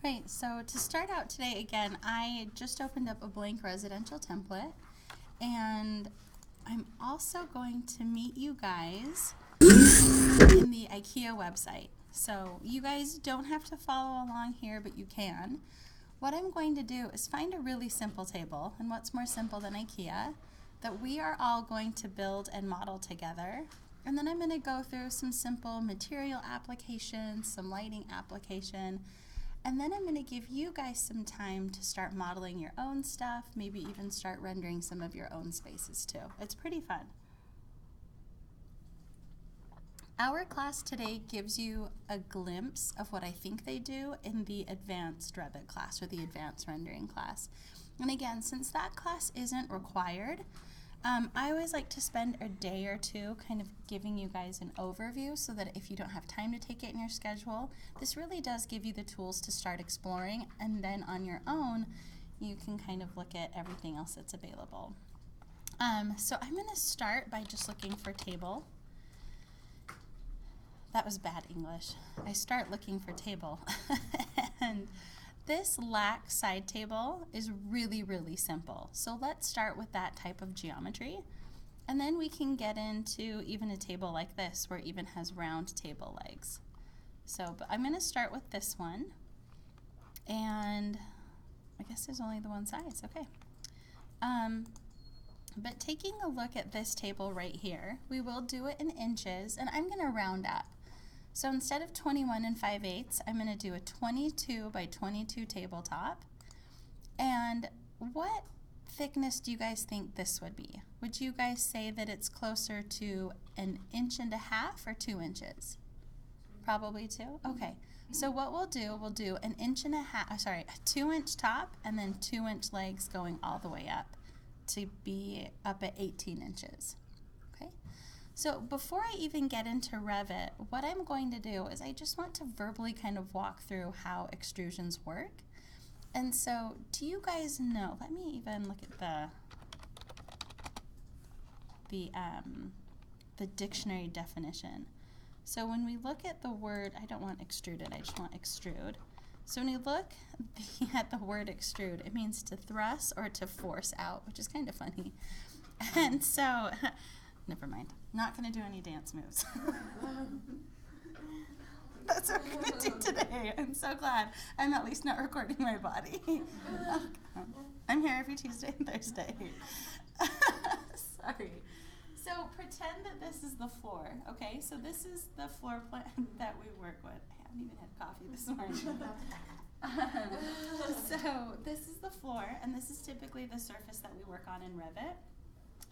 Right, so to start out today, again, I just opened up a blank residential template, and I'm also going to meet you guys in the IKEA website. So you guys don't have to follow along here, but you can. What I'm going to do is find a really simple table, and what's more simple than IKEA, that we are all going to build and model together. And then I'm going to go through some simple material applications, some lighting application, and then I'm going to give you guys some time to start modeling your own stuff, maybe even start rendering some of your own spaces too. It's pretty fun. Our class today gives you a glimpse of what I think they do in the advanced Revit class or the advanced rendering class. And again, since that class isn't required, I always like to spend a day or two kind of giving you guys an overview so that if you don't have time to take it in your schedule, this really does give you the tools to start exploring, and then on your own, you can kind of look at everything else that's available. So I'm going to start by just looking for table. That was bad English. I start looking for table. And this lac side table is really, really simple. So let's start with that type of geometry. And then we can get into even a table like this where it even has round table legs. So but I'm going to start with this one. And I guess there's only the one size. Okay. But taking a look at this table right here, we will do it in inches, and I'm going to round up. So instead of 21 5/8, I'm going to do a 22 by 22 tabletop. And what thickness do you guys think this would be? Would you guys say that it's closer to 1.5 inches or 2 inches? Probably 2? Okay. So what we'll do 1.5 inches, a 2-inch top and then 2-inch legs going all the way up to be up at 18 inches. So before I even get into Revit, what I'm going to do is I just want to verbally kind of walk through how extrusions work. And so do you guys know, let me even look at the dictionary definition. So when we look at the word, I don't want extruded, I just want extrude. So when you look at the word extrude, it means to thrust or to force out, which is kind of funny. And so, never mind. Not going to do any dance moves. That's what we're going to do today. I'm so glad I'm at least not recording my body. I'm here every Tuesday and Thursday. Sorry. So pretend that this is the floor, okay? So this is the floor plan that we work with. I haven't even had coffee this morning. So this is the floor, and this is typically the surface that we work on in Revit.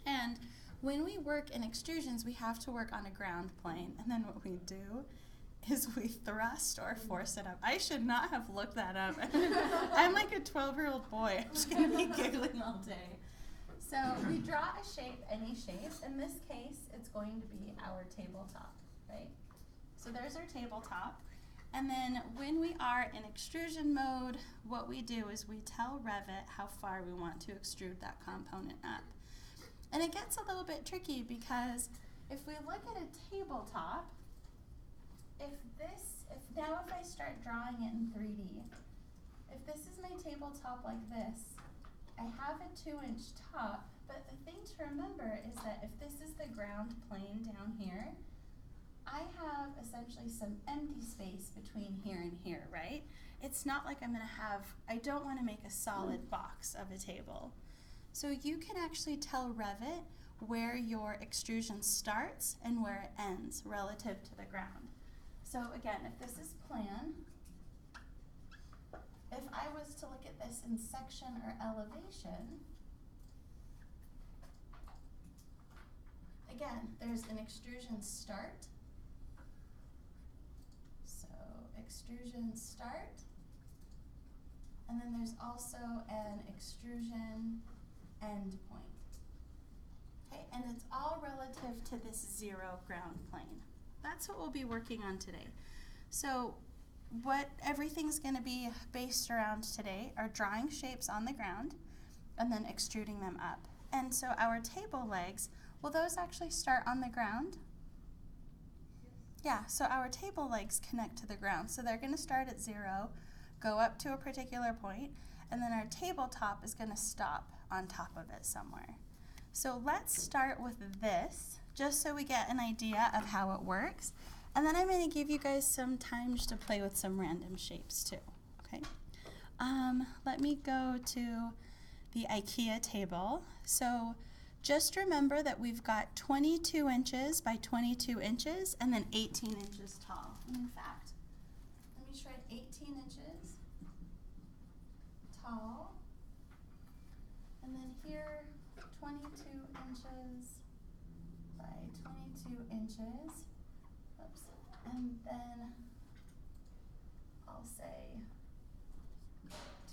And when we work in extrusions, we have to work on a ground plane, and then what we do is we thrust or force it up. I should not have looked that up. I'm like a 12-year-old boy. I'm just going to be giggling all day. So we draw a shape, any shape. In this case, it's going to be our tabletop, right? So there's our tabletop. And then when we are in extrusion mode, what we do is we tell Revit how far we want to extrude that component up. And it gets a little bit tricky because if we look at a tabletop, if I start drawing it in 3D, if this is my tabletop like this, I have a 2-inch top, but the thing to remember is that if this is the ground plane down here, I have essentially some empty space between here and here, right? It's not like I don't want to make a solid box of a table. So you can actually tell Revit where your extrusion starts and where it ends relative to the ground. So again, if this is plan, if I was to look at this in section or elevation, again, there's an extrusion start. So extrusion start, and then there's also an extrusion end point. Okay, and it's all relative to this 0 ground plane. That's what we'll be working on today. So what everything's going to be based around today are drawing shapes on the ground and then extruding them up. And so our table legs, will those actually start on the ground? Yeah, so our table legs connect to the ground. So they're going to start at 0. go up to a particular point, and then our tabletop is going to stop on top of it somewhere. So let's start with this, just so we get an idea of how it works. And then I'm going to give you guys some time just to play with some random shapes too. Okay. Let me go to the IKEA table. So just remember that we've got 22 inches by 22 inches and then 18 inches tall. And in fact, let me shred 18 inches tall. And then here, 22 inches by 22 inches. Oops. And then I'll say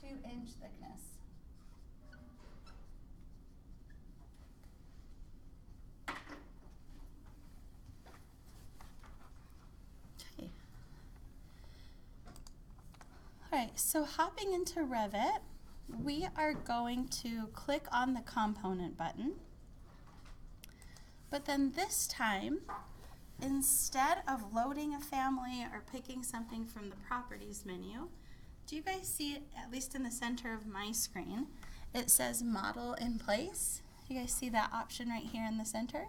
2-inch thickness. Okay. All right, so hopping into Revit, we are going to click on the component button. But then this time, instead of loading a family or picking something from the properties menu, do you guys see it, at least in the center of my screen, it says model in place? You guys see that option right here in the center?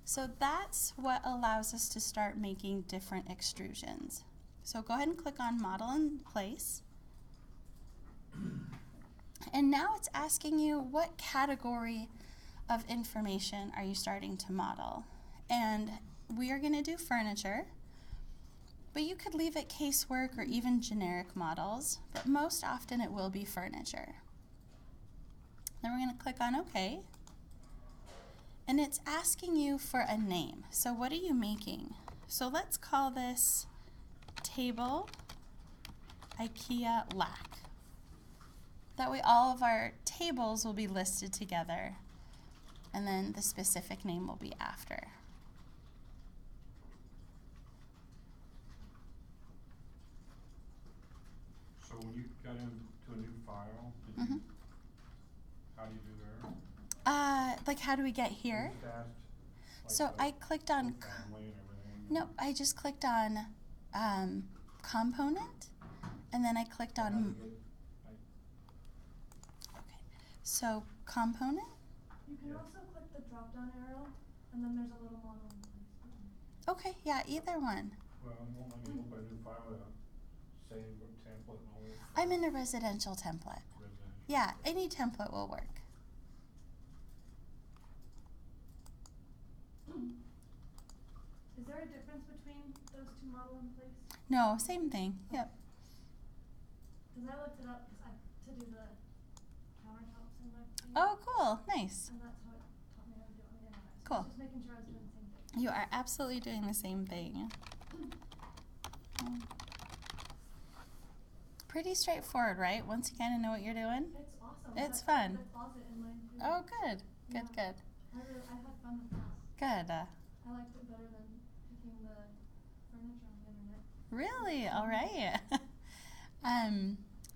So that's what allows us to start making different extrusions. So go ahead and click on model in place. And now it's asking you what category of information are you starting to model. And we are going to do furniture, but you could leave it casework or even generic models, but most often it will be furniture. Then we're going to click on OK. And it's asking you for a name. So what are you making? So let's call this Table IKEA Lack. That way all of our tables will be listed together, and then the specific name will be after. So when you got into a new file, how do you do there? Like how do we get here? So I clicked on, no, I just clicked on component, and then I clicked on, okay, so component. You can also click the drop down arrow, and then there's a little model in place button. Okay, yeah, either one. Well, it won't let me open a new file without saying what template and all this. I'm in a residential template. Residential. Yeah, any template will work. Is there a difference between those two model in place? No, same thing. Yep. Because I looked it up to do the countertops in my thing. Oh, cool. Nice. And that's what taught me how to do it on the internet. So Cool. I was just making sure I was doing the same thing. You are absolutely doing the same thing. Pretty straightforward, right? Once you kind of know what you're doing. It's awesome. It's I fun. put the closet in mine too. Oh, good. Good, Yeah. good. I had fun with this. Good. I liked it better than picking the furniture on the internet. Really? All right.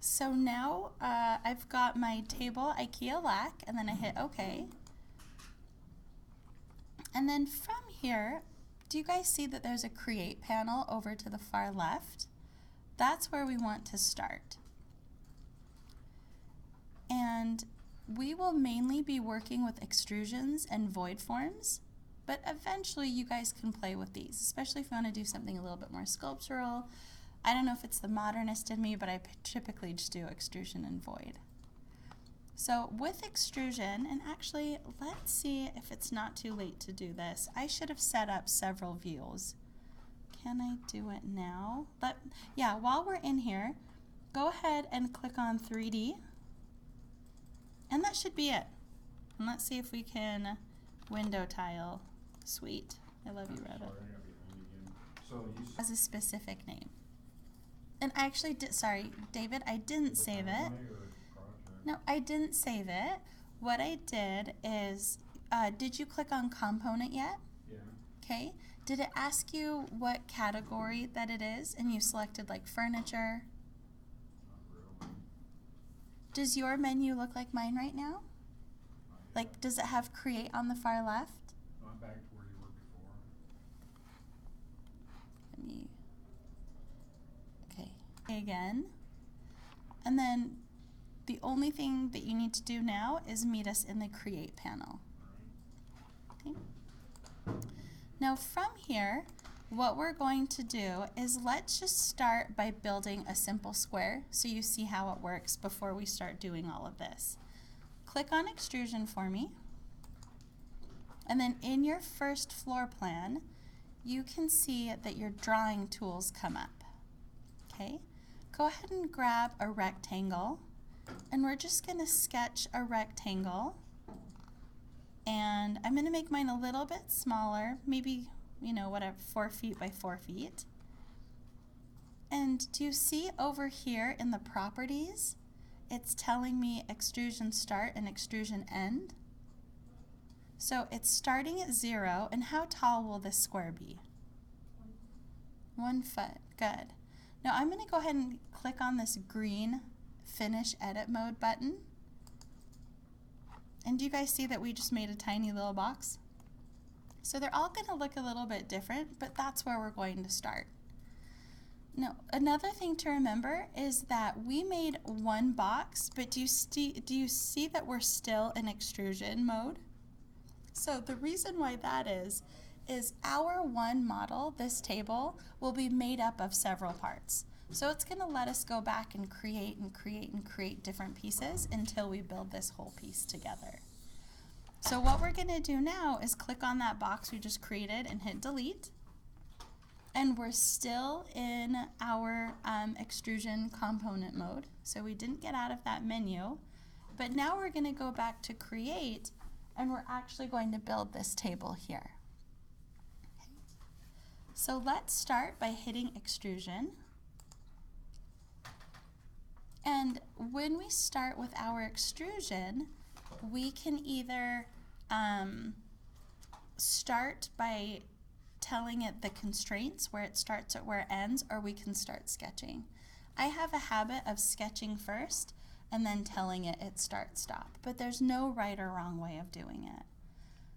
So now I've got my table IKEA Lack, and then I hit OK. And then from here, do you guys see that there's a Create panel over to the far left? That's where we want to start. And we will mainly be working with extrusions and void forms, but eventually you guys can play with these, especially if you want to do something a little bit more sculptural. I don't know if it's the modernist in me, but I typically just do extrusion and void. So with extrusion, and actually let's see if it's not too late to do this. I should have set up several views. Can I do it now? Yeah, while we're in here, go ahead and click on 3D. And that should be it. And let's see if we can window tile. Sweet. I love you, Revit. Sorry, I got behind again. So you Has a specific name. And I actually did, sorry, David, I didn't save it. No, I didn't save it. What I did is, did you click on component yet? Yeah. Okay. Did it ask you what category that it is, and you selected like furniture? Not really. Does your menu look like mine right now? Not Like, yet. does it have create on the far left? No, I'm back to where you were before. Let me, okay. Again. And then the only thing that you need to do now is meet us in the Create panel. Okay. Now from here, what we're going to do is let's just start by building a simple square so you see how it works before we start doing all of this. Click on Extrusion for me, and then in your first floor plan, you can see that your drawing tools come up. Okay, go ahead and grab a rectangle, and we're just going to sketch a rectangle, and I'm going to make mine a little bit smaller, maybe, you know, whatever, 4 feet by 4 feet. And do you see over here in the properties, it's telling me extrusion start and extrusion end? So it's starting at 0, and how tall will this square be? 1 foot, good. Now I'm going to go ahead and click on this green Finish Edit Mode button. And do you guys see that we just made a tiny little box? So they're all going to look a little bit different, but that's where we're going to start. Now, another thing to remember is that we made one box, but do you see that we're still in extrusion mode? So the reason why that is our one model, this table, will be made up of several parts. So it's going to let us go back and create and create and create different pieces until we build this whole piece together. So what we're going to do now is click on that box we just created and hit delete. And we're still in our extrusion component mode. So we didn't get out of that menu. But now we're going to go back to create, and we're actually going to build this table here. Okay. So let's start by hitting extrusion. And when we start with our extrusion, we can either start by telling it the constraints, where it starts or where it ends, or we can start sketching. I have a habit of sketching first and then telling it start, stop, but there's no right or wrong way of doing it.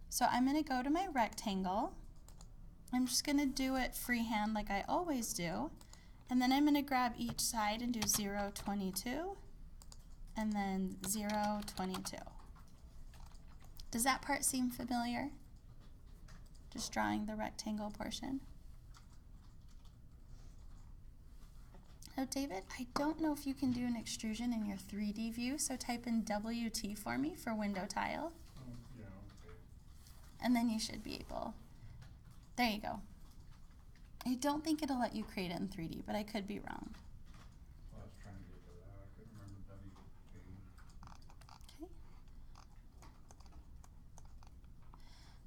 So I'm going to go to my rectangle. I'm just going to do it freehand like I always do, and then I'm going to grab each side and do 0, 22, and then 0, 22. Does that part seem familiar? Just drawing the rectangle portion. Now, David, I don't know if you can do an extrusion in your 3D view, so type in WT for me for window tile. Yeah, okay. And then you should be able. There you go. I don't think it'll let you create it in 3D, but I could be wrong. Well, I was trying to get to that. I couldn't remember WT. Okay.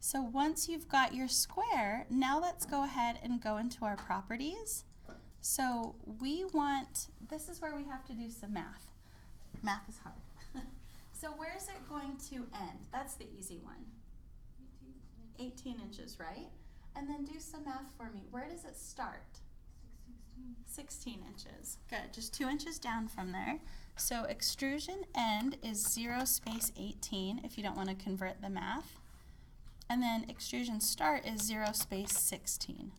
So once you've got your square, now let's go ahead and go into our properties. So we want, this is where we have to do some math. Math is hard. So where is it going to end? That's the easy one. 18 inches, right? And then do some math for me. Where does it start? 16 inches. Good, just 2 inches down from there. So extrusion end is 0 space 18 if you don't want to convert the math. And then extrusion start is 0 space 16.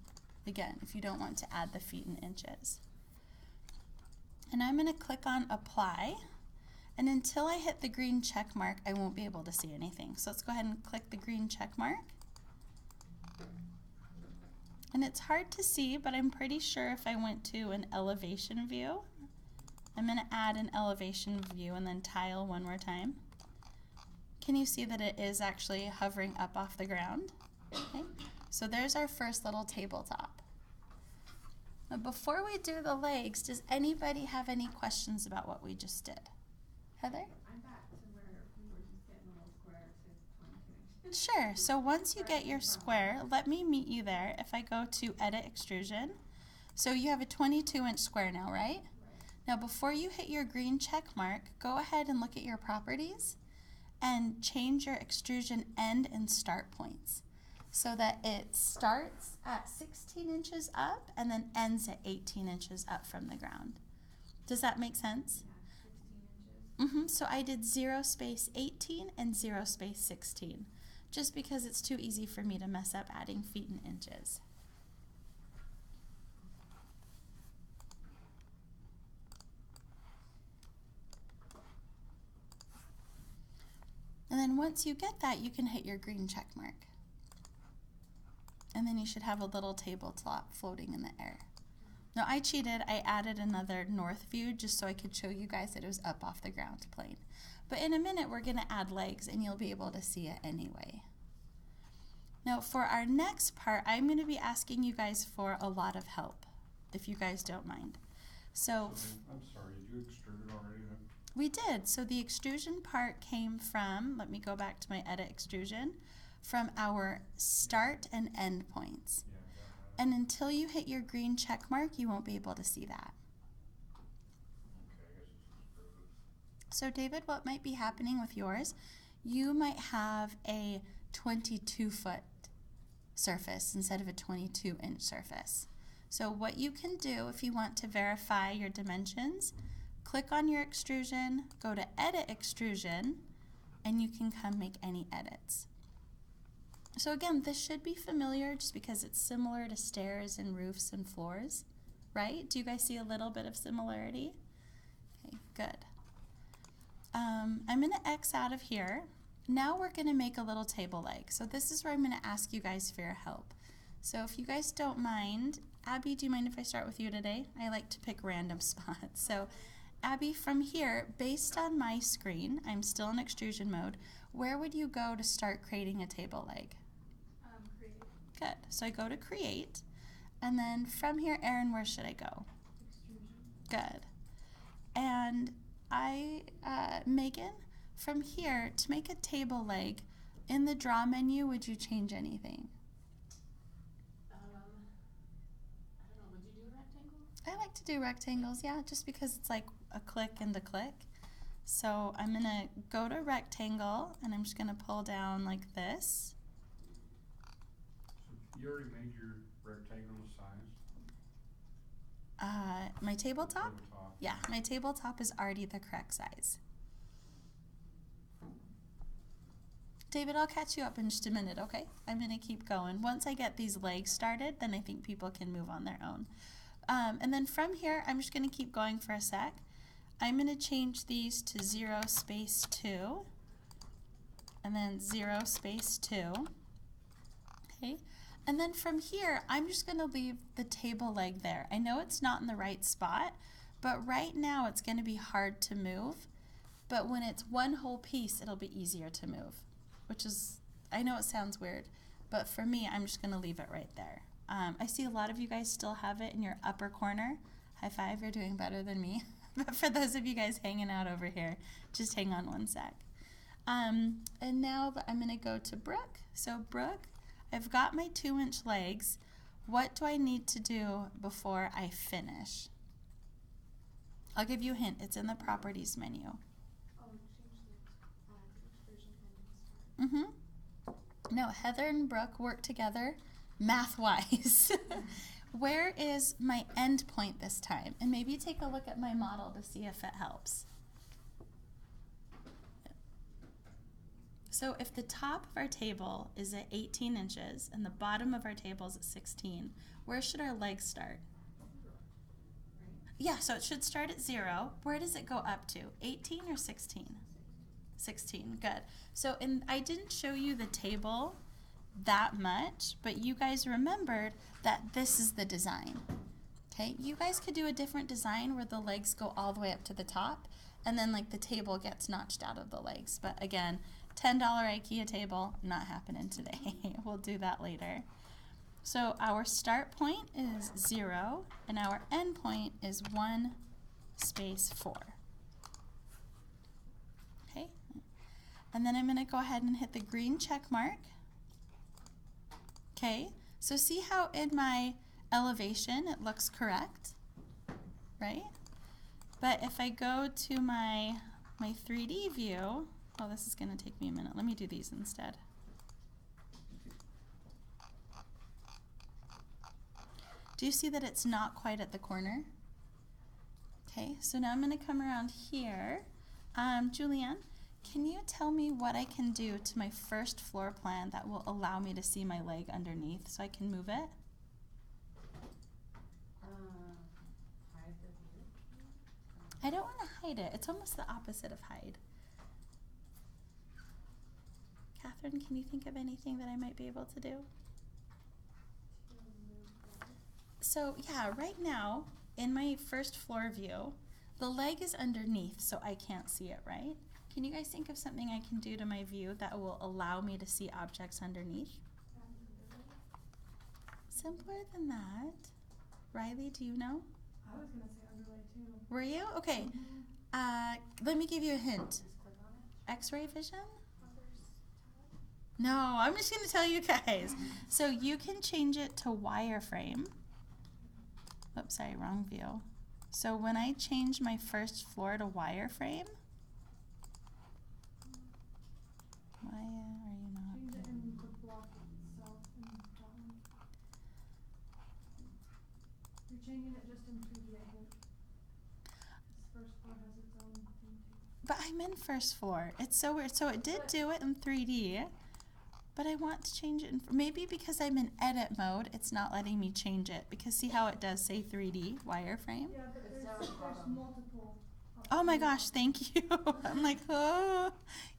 Again, if you don't want to add the feet and inches. And I'm going to click on apply. And until I hit the green check mark, I won't be able to see anything. So let's go ahead and click the green check mark. And it's hard to see, but I'm pretty sure if I went to an elevation view, I'm going to add an elevation view and then tile one more time. Can you see that it is actually hovering up off the ground? Okay. So there's our first little tabletop. Now before we do the legs, does anybody have any questions about what we just did? Heather? I'm back to where we were just getting a little square to 22 inches. Sure. So once you get your square, let me meet you there. If I go to Edit Extrusion, so you have a 22-inch square now, right? Now before you hit your green check mark, go ahead and look at your properties and change your extrusion end and start points so that it starts at 16 inches up and then ends at 18 inches up from the ground. Does that make sense? Yeah, 16 inches. So I did 0 space 18 and 0 space 16, just because it's too easy for me to mess up adding feet and inches. then once you get that, you can hit your green check mark. And then you should have a little tabletop floating in the air. Now I cheated, I added another north view just so I could show you guys that it was up off the ground plane. But in a minute we're gonna add legs and you'll be able to see it anyway. Now for our next part, I'm gonna be asking you guys for a lot of help, if you guys don't mind. So I'm sorry, did you extrude it already then? we did. So the extrusion part came from, let me go back to my edit extrusion, from our start and end points. Yeah, I got that. And until you hit your green check mark, you won't be able to see that. Okay, I guess it's extruded. So David, what might be happening with yours? You might have a 22-foot surface instead of a 22-inch surface. So what you can do if you want to verify your dimensions, click on your extrusion, go to Edit Extrusion, and you can come make any edits. So again, this should be familiar just because it's similar to stairs and roofs and floors, right? Do you guys see a little bit of similarity? Okay, good. I'm going to X out of here. Now we're going to make a little table leg. So this is where I'm going to ask you guys for your help. So if you guys don't mind, Abby, do you mind if I start with you today? I like to pick random spots. So Abby, from here, based on my screen, I'm still in extrusion mode, where would you go to start creating a table leg? Create. Good. So I go to create, and then from here, Erin, where should I go? Extrusion. Good. And Megan, from here, to make a table leg, in the draw menu, would you change anything? I don't know, would you do rectangles? I like to do rectangles, yeah, just because it's like a click and a click. So I'm gonna go to rectangle, and I'm just gonna pull down like this. So you already made your rectangle size? My tabletop? Tabletop. Yeah, my tabletop is already the correct size. David, I'll catch you up in just a minute, okay? I'm gonna keep going. Once I get these legs started, then I think people can move on their own. And then from here, I'm just gonna keep going for a sec. I'm gonna change these to 0 space 2, and then 0 space 2, okay? And then from here, I'm just gonna leave the table leg there. I know it's not in the right spot, but right now it's gonna be hard to move, but when it's one whole piece, it'll be easier to move, which is, I know it sounds weird, but for me, I'm just gonna leave it right there. I see a lot of you guys still have it in your upper corner. High five, you're doing better than me. But for those of you guys hanging out over here, just hang on one sec. And now I'm gonna go to Brooke. So Brooke, I've got my 2-inch legs. What do I need to do before I finish? I'll give you a hint, it's in the properties menu. Oh, change the extrusion ending start. Now Heather and Brooke work together math-wise. Where is my end point this time? And maybe take a look at my model to see if it helps. So if the top of our table is at 18 inches and the bottom of our table is at 16, where should our legs start? Yeah, so it should start at 0. Where does it go up to? 18 or 16? 16, good. So I didn't show you the table that much, but you guys remembered that this is the design. Okay, you guys could do a different design where the legs go all the way up to the top and then like the table gets notched out of the legs. But again, $10 IKEA table, not happening today. We'll do that later. So our start point is 0 and our end point is 1 space 4. Okay, and then I'm gonna go ahead and hit the green check mark. Okay, so see how in my elevation it looks correct, right? But if I go to my 3D view, oh, this is gonna take me a minute. Let me do these instead. Do you see that it's not quite at the corner? Okay, so now I'm gonna come around here. Julianne, can you tell me what I can do to my first floor plan that will allow me to see my leg underneath so I can move it? Hide the view. I don't want to hide it. It's almost the opposite of hide. Catherine, can you think of anything that I might be able to do? So yeah, right now in my first floor view, the leg is underneath, so I can't see it, right? Can you guys think of something I can do to my view that will allow me to see objects underneath? Simpler than that. Riley, do you know? I was gonna say underlay too. Were you? Okay. Let me give you a hint. X-ray vision? No, I'm just going to tell you guys. So you can change it to wireframe. Oops, sorry, wrong view. So when I change my first floor to wireframe, why are you not? Change it in the block itself in that one. You're changing it just in 3D, I think. This first floor has its own thing too. But I'm in first floor. It's so weird. So it did do it in 3D, but I want to change it. Maybe because I'm in edit mode, it's not letting me change it. Because see how it does say 3D wireframe? Yeah, but there's multiple. Oh my gosh, thank you. I'm like, oh,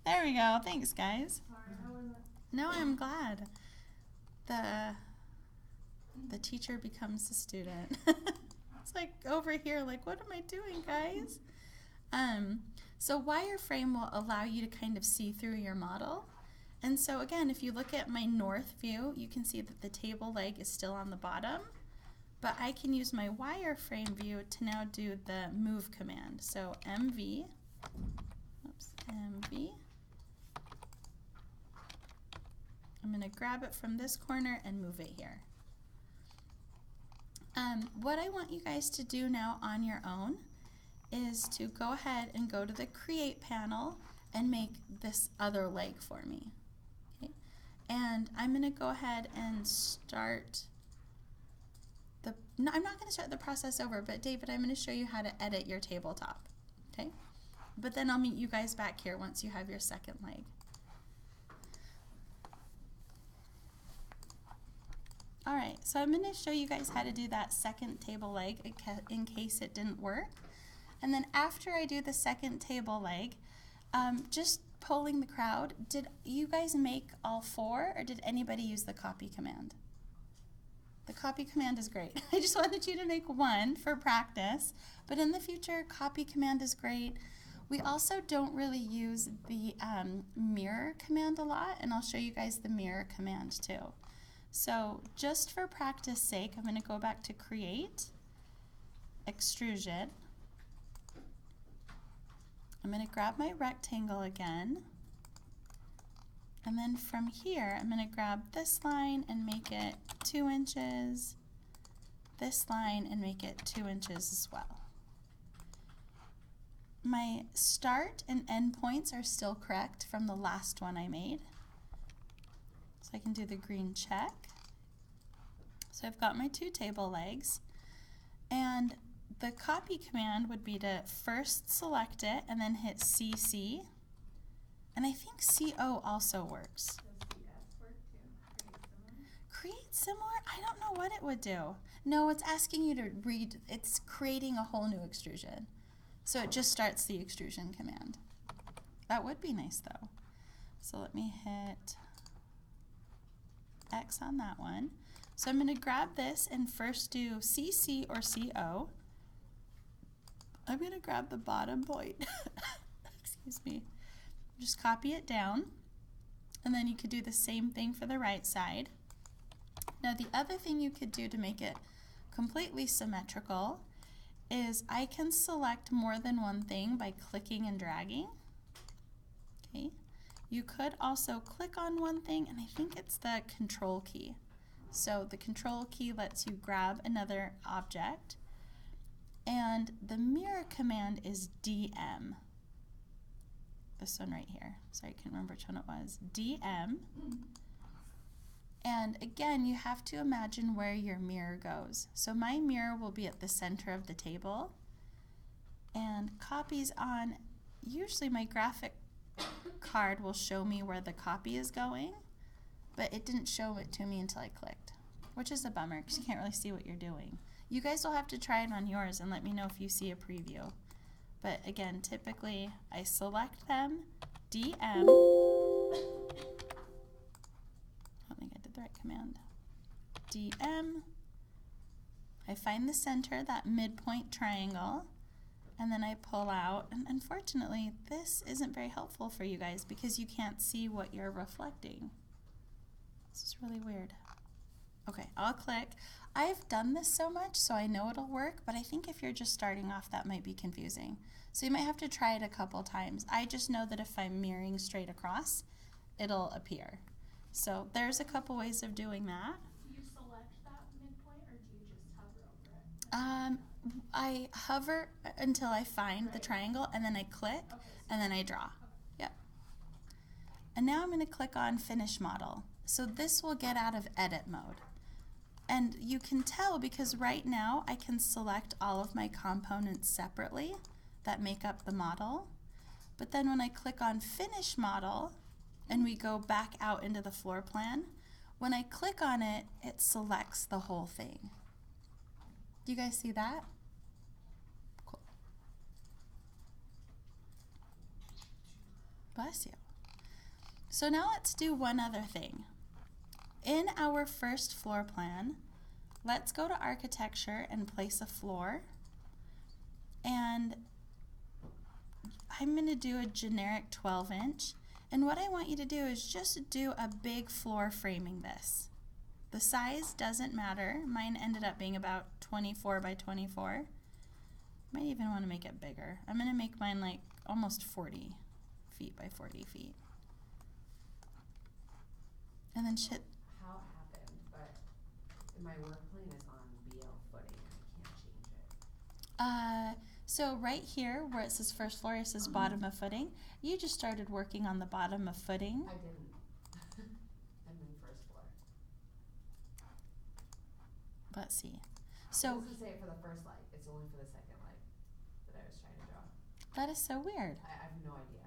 there we go. Thanks, guys. Sorry, how was it? No, I'm glad. The teacher becomes the student. It's like over here, like, what am I doing, guys? So wireframe will allow you to kind of see through your model. And so again, if you look at my north view, you can see that the table leg is still on the bottom. But I can use my wireframe view to now do the move command. So MV, MV. I'm going to grab it from this corner and move it here. What I want you guys to do now on your own is to go ahead and go to the Create panel and make this other leg for me. Okay? And I'm going to go ahead and start I'm not going to start the process over, but David, I'm going to show you how to edit your tabletop. Okay? But then I'll meet you guys back here once you have your second leg. Alright, so I'm going to show you guys how to do that second table leg in case it didn't work. And then after I do the second table leg, just polling the crowd, did you guys make all four, or did anybody use the copy command? The copy command is great. I just wanted you to make one for practice, but in the future, copy command is great. We also don't really use the mirror command a lot, and I'll show you guys the mirror command too. So just for practice sake, I'm going to go back to Create, Extrusion. I'm going to grab my rectangle again, and then from here I'm going to grab this line and make it 2 inches, this line and make it 2 inches as well. My start and end points are still correct from the last one I made. So I can do the green check. So I've got my 2 table legs, and the copy command would be to first select it and then hit CC, and I think CO also works. Does CS work too? Create similar? I don't know what it would do. No, it's asking you to read, it's creating a whole new extrusion. So it just starts the extrusion command. That would be nice though. So let me hit X on that one. So I'm going to grab this and first do CC or CO. I'm going to grab the bottom point. Excuse me. Just copy it down. And then you could do the same thing for the right side. Now the other thing you could do to make it completely symmetrical is I can select more than one thing by clicking and dragging. Okay. You could also click on one thing, and I think it's the control key. So the control key lets you grab another object, and the mirror command is DM. This one right here. Sorry, I can't remember which one it was. DM. And again, you have to imagine where your mirror goes. So my mirror will be at the center of the table, and copies on, usually my graphic card will show me where the copy is going, but it didn't show it to me until I clicked, which is a bummer because you can't really see what you're doing. You guys will have to try it on yours and let me know if you see a preview. But again, typically I select them, DM, the right command? DM. I find the center, that midpoint triangle, and then I pull out. And unfortunately, this isn't very helpful for you guys because you can't see what you're reflecting. This is really weird. Okay, I'll click. I've done this so much, so I know it'll work, but I think if you're just starting off, that might be confusing. So you might have to try it a couple times. I just know that if I'm mirroring straight across, it'll appear. So there's a couple ways of doing that. Do you select that midpoint or do you just hover over it? I hover until I find the Right. triangle, and then I click, Okay, so and then I draw. okay. Yep. And now I'm going to click on Finish Model. So this will get out of edit mode. And you can tell because right now I can select all of my components separately that make up the model. But then when I click on Finish Model and we go back out into the floor plan, when I click on it, it selects the whole thing. Do you guys see that? Cool. Bless you. So now let's do one other thing. In our first floor plan, let's go to Architecture and place a floor. And I'm going to do a generic 12-inch. And what I want you to do is just do a big floor framing this. The size doesn't matter. Mine ended up being about 24 by 24. Might even want to make it bigger. I'm going to make mine like almost 40 feet by 40 feet. And then How it happened, but my work plane is on BL footing and I can't change it. So right here where it says first floor, it says bottom of footing. You just started working on the bottom of footing. I didn't. I'm in first floor. Let's see. It So doesn't say it for the first light. It's only for the second light that I was trying to draw. that is so weird. I have no idea.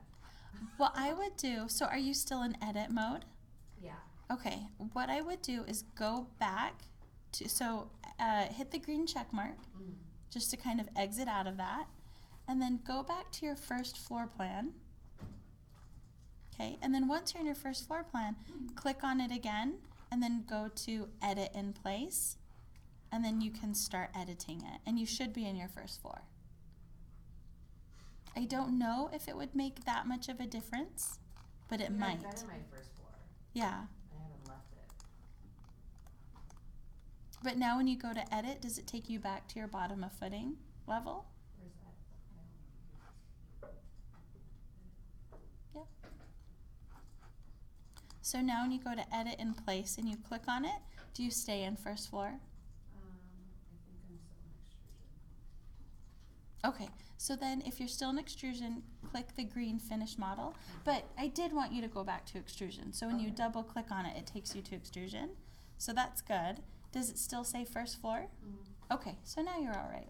What I would do, so are you still in edit mode? Yeah. Okay, what I would do is go back to, hit the green check mark Mm. just to kind of exit out of that, and then go back to your first floor plan. Okay, and then once you're in your first floor plan, click on it again, and then go to edit in place, and then you can start editing it, and you should be in your first floor. I don't know if it would make that much of a difference, but it Yeah, might. I've been in my first floor. Yeah. I haven't left it. But now when you go to edit, does it take you back to your bottom of footing level? Where's that? Yep. So now when you go to edit in place and you click on it, do you stay in first floor? I think I'm still in extrusion. Okay, so then if you're still in extrusion, click the green finish model. But I did want you to go back to extrusion. So when you Okay. double click on it, it takes you to extrusion. So that's good. Does it still say first floor? Mm-hmm. Okay, so now you're all right.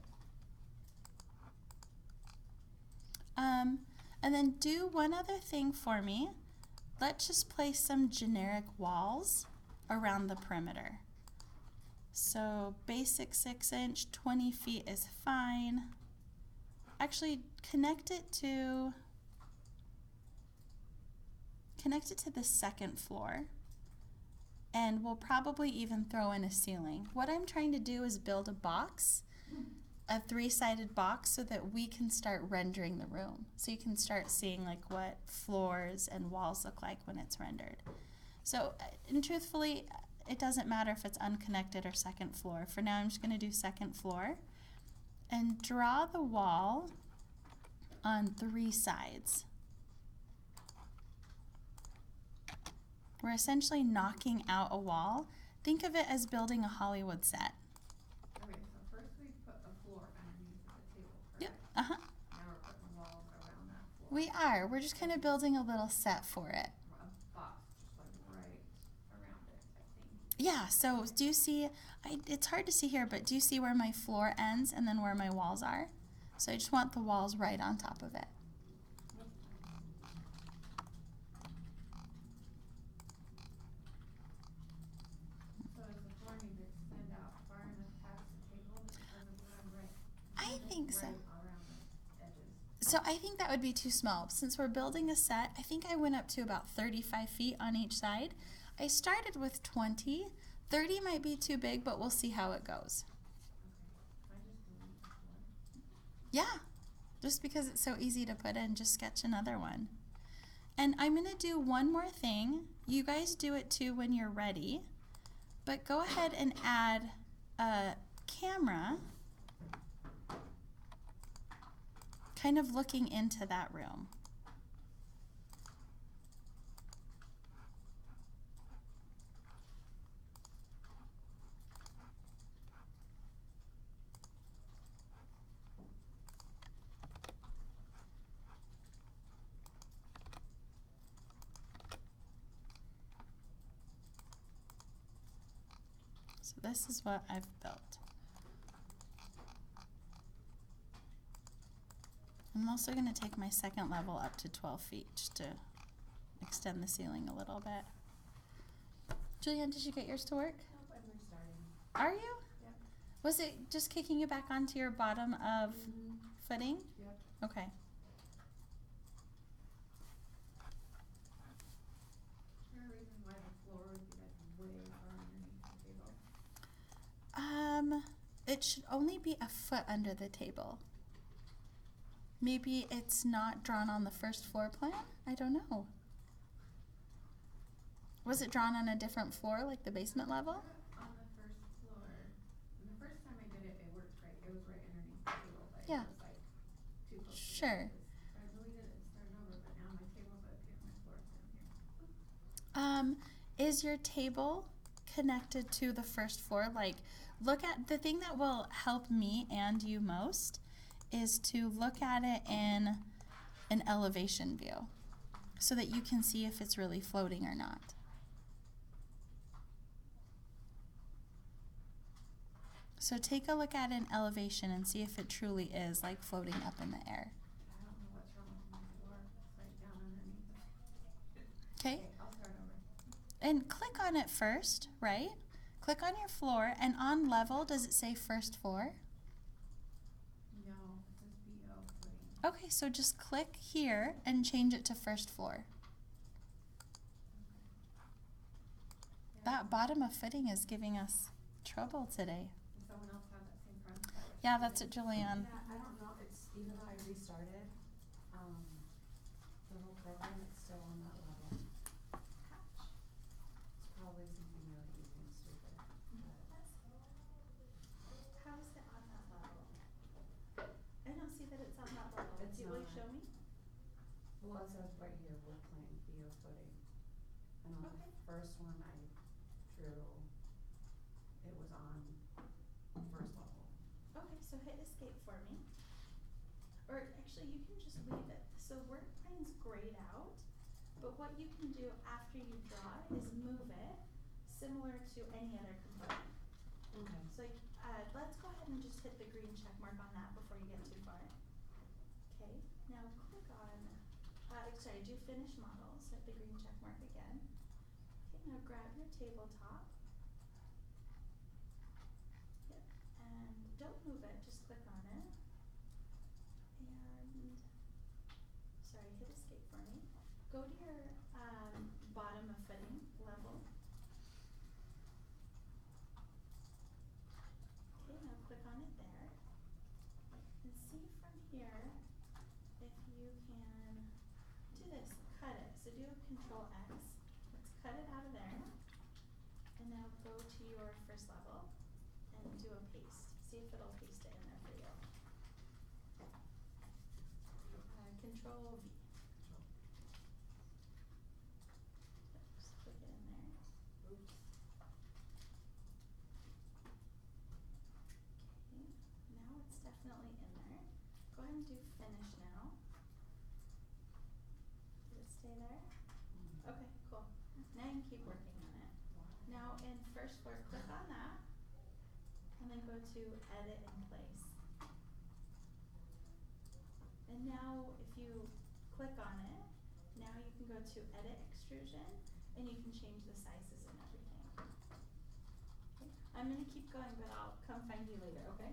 And then do one other thing for me. Let's just place some generic walls around the perimeter. So basic 6-inch, 20 feet is fine. Actually, connect it to the second floor. And we'll probably even throw in a ceiling. What I'm trying to do is build a box, a 3-sided box, so that we can start rendering the room. So you can start seeing like what floors and walls look like when it's rendered. So, and truthfully, it doesn't matter if it's unconnected or second floor. For now, I'm just going to do second floor. And draw the wall on 3 sides. We're essentially knocking out a wall. Think of it as building a Hollywood set. Okay, so first we put a floor underneath the table, Yep. correct? Uh-huh. Now we're putting walls around that floor. We are. We're just kind of building a little set for it. A box, just like right around it, I think. Yeah, so do you see, it's hard to see here, but do you see where my floor ends and then where my walls are? So I just want the walls right on top of it. So does the floor need to extend out far enough past the table that it doesn't run right? I think so. Right around the edges. So I think that would be too small. Since we're building a set, I think I went up to about 35 feet on each side. I started with 20. 30 might be too big, but we'll see how it goes. Okay. Can I just delete the floor? Yeah, just because it's so easy to put in, just sketch another one. And I'm gonna do one more thing. You guys do it too when you're ready, but go ahead and add a camera kind of looking into that room. So this is what I've built. I'm also going to take my second level up to 12 feet just to extend the ceiling a little bit. Julianne, did you get yours to work? Nope, I'm restarting. Are you? Yep. Was it just kicking you back onto your bottom of footing? Yep. Okay. Is there a reason why the floor would be like way far underneath the table? It should only be a foot under the table. Maybe it's not drawn on the first floor plan? I don't know. Was it drawn on a different floor, like the basement level? On the first floor, and the first time I did it, it worked great. It was right underneath the table, but Yeah. it was like too close. Sure. To so I deleted it and started over, but now my table's up here, my floor's down here. Is your table connected to the first floor? Like, look at the thing that will help me and you most is to look at it in an elevation view so that you can see if it's really floating or not. So take a look at an elevation and see if it truly is like floating up in the air. I don't know what's wrong with my floor. It's right down underneath it. Okay? Okay, I'll start over. And click on it first, right? Click on your floor, and on level, does it say first floor? No, it says BO footing. Okay, so just click here and change it to first floor. That bottom of footing is giving us trouble today. Does someone else have that same problem? Is that what Yeah, you that's did? it, Julianne. Yeah, I don't know, it's, even though I restarted, the whole program, it's still on that level. It's probably something really easy and stupid, but. How is it on that level? I don't see that it's on that level. It's Will you not. show me? Well, it says right here, wood plank, BO footing. And on Okay. the first one I drew, it was on first level. Okay, so hit escape for me. Or actually, you can just leave it. So work plane's grayed out, but what you can do after you draw it is move it, similar to any other component. Okay. So let's go ahead and just hit the green check mark on that before you get too far. Okay, now click on, sorry, do finish models, hit the green check mark again. Okay, now grab your tabletop. Yep, and don't move it, just click on it. And, sorry, hit escape for me. Go to your bottom of footing level. Okay, now click on it there. And see from here if you can do this, cut it. So do Control X. Let's cut it out of there. And now go to your first level and do a paste. See if it'll paste it in there for you. Control V. Just click it in there. Oops. Okay, now it's definitely in there. Go ahead and do finish now. Did it stay there? Okay, cool. Now you can keep working on it. Now in first floor, click on that, and then go to edit in place. And now if you click on it, now you can go to edit extrusion, and you can change the sizes and everything. Okay. I'm gonna keep going, but I'll come find you later, okay?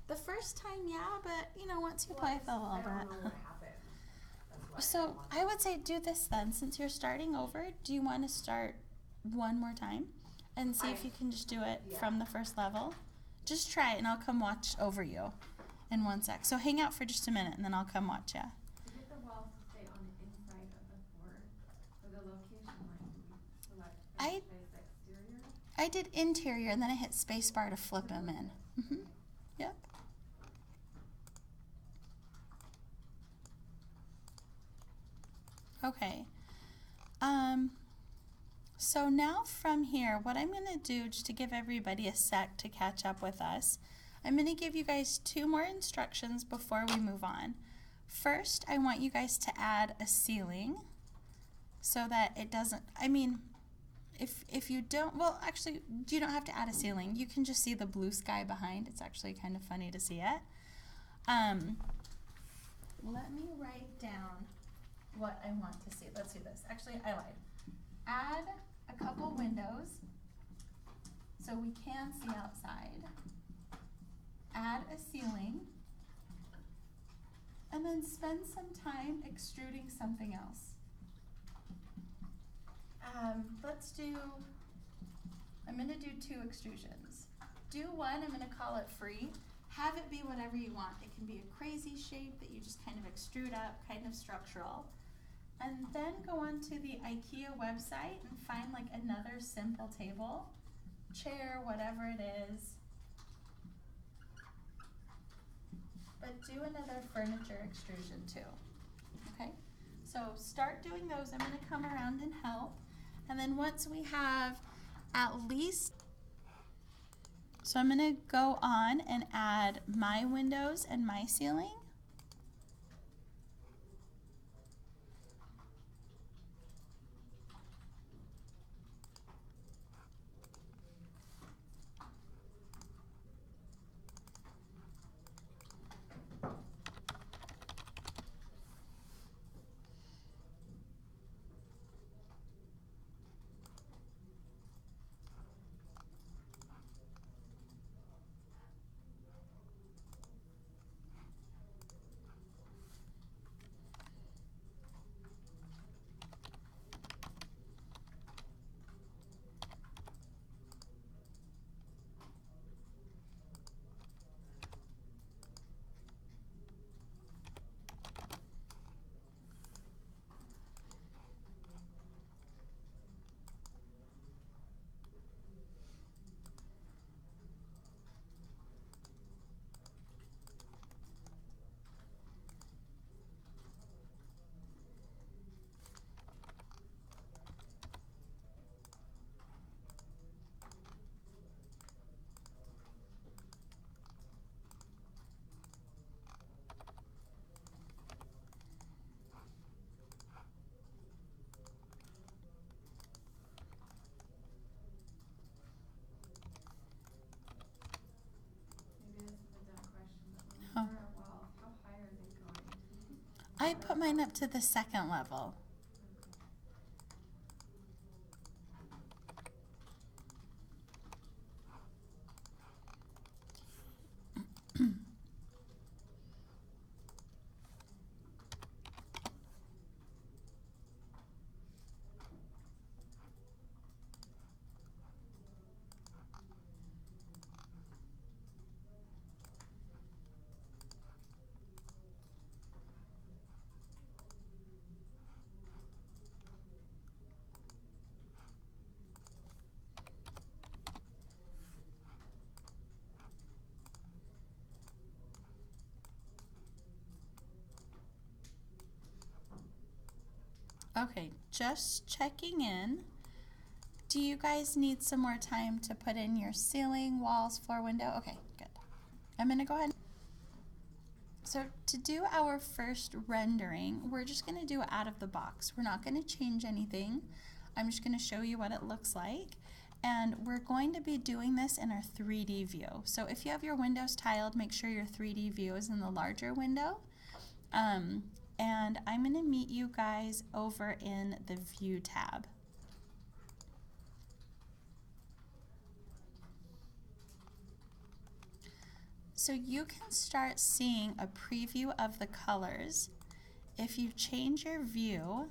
The first time, yeah, but you know, once you play for a little I don't know bit. what happened. That's why So want I would say do this then. Since you're starting over, do you want to start one more time and see if you can just do it Yeah. from the first level? Just try it and I'll come watch over you in 1 sec. So hang out for just a minute and then I'll come watch you. To get the walls to stay on the inside of the floor, for the location line, do we select I- face exterior? I did interior and then I hit spacebar to flip them in. Yep. Okay. So now from here, what I'm going to do, just to give everybody a sec to catch up with us, I'm going to give you guys 2 more instructions before we move on. First, I want you guys to add a ceiling so that it doesn't, I mean, if you don't, well, actually, you don't have to add a ceiling. You can just see the blue sky behind. It's actually kind of funny to see it. Let me write down what I want to see. Let's do this. Actually, I lied. Add a couple windows so we can see outside. Add a ceiling. And then spend some time extruding something else. I'm going to do 2 extrusions. Do one, I'm going to call it free. Have it be whatever you want. It can be a crazy shape that you just kind of extrude up, kind of structural. And then go on to the IKEA website and find like another simple table, chair, whatever it is. But do another furniture extrusion too, okay? So start doing those. I'm going to come around and help. And then once we have at least, so I'm going to go on and add my windows and my ceiling. Maybe this is a dumb question, but when Huh. there are walls, how high are they going? I put mine up to the 2nd level. Okay, just checking in. Do you guys need some more time to put in your ceiling, walls, floor, window? Okay, good. I'm gonna go ahead. So to do our first rendering, we're just gonna do it out of the box. We're not gonna change anything. I'm just gonna show you what it looks like. And we're going to be doing this in our 3D view. So if you have your windows tiled, make sure your 3D view is in the larger window. And I'm going to meet you guys over in the View tab. So you can start seeing a preview of the colors if you change your view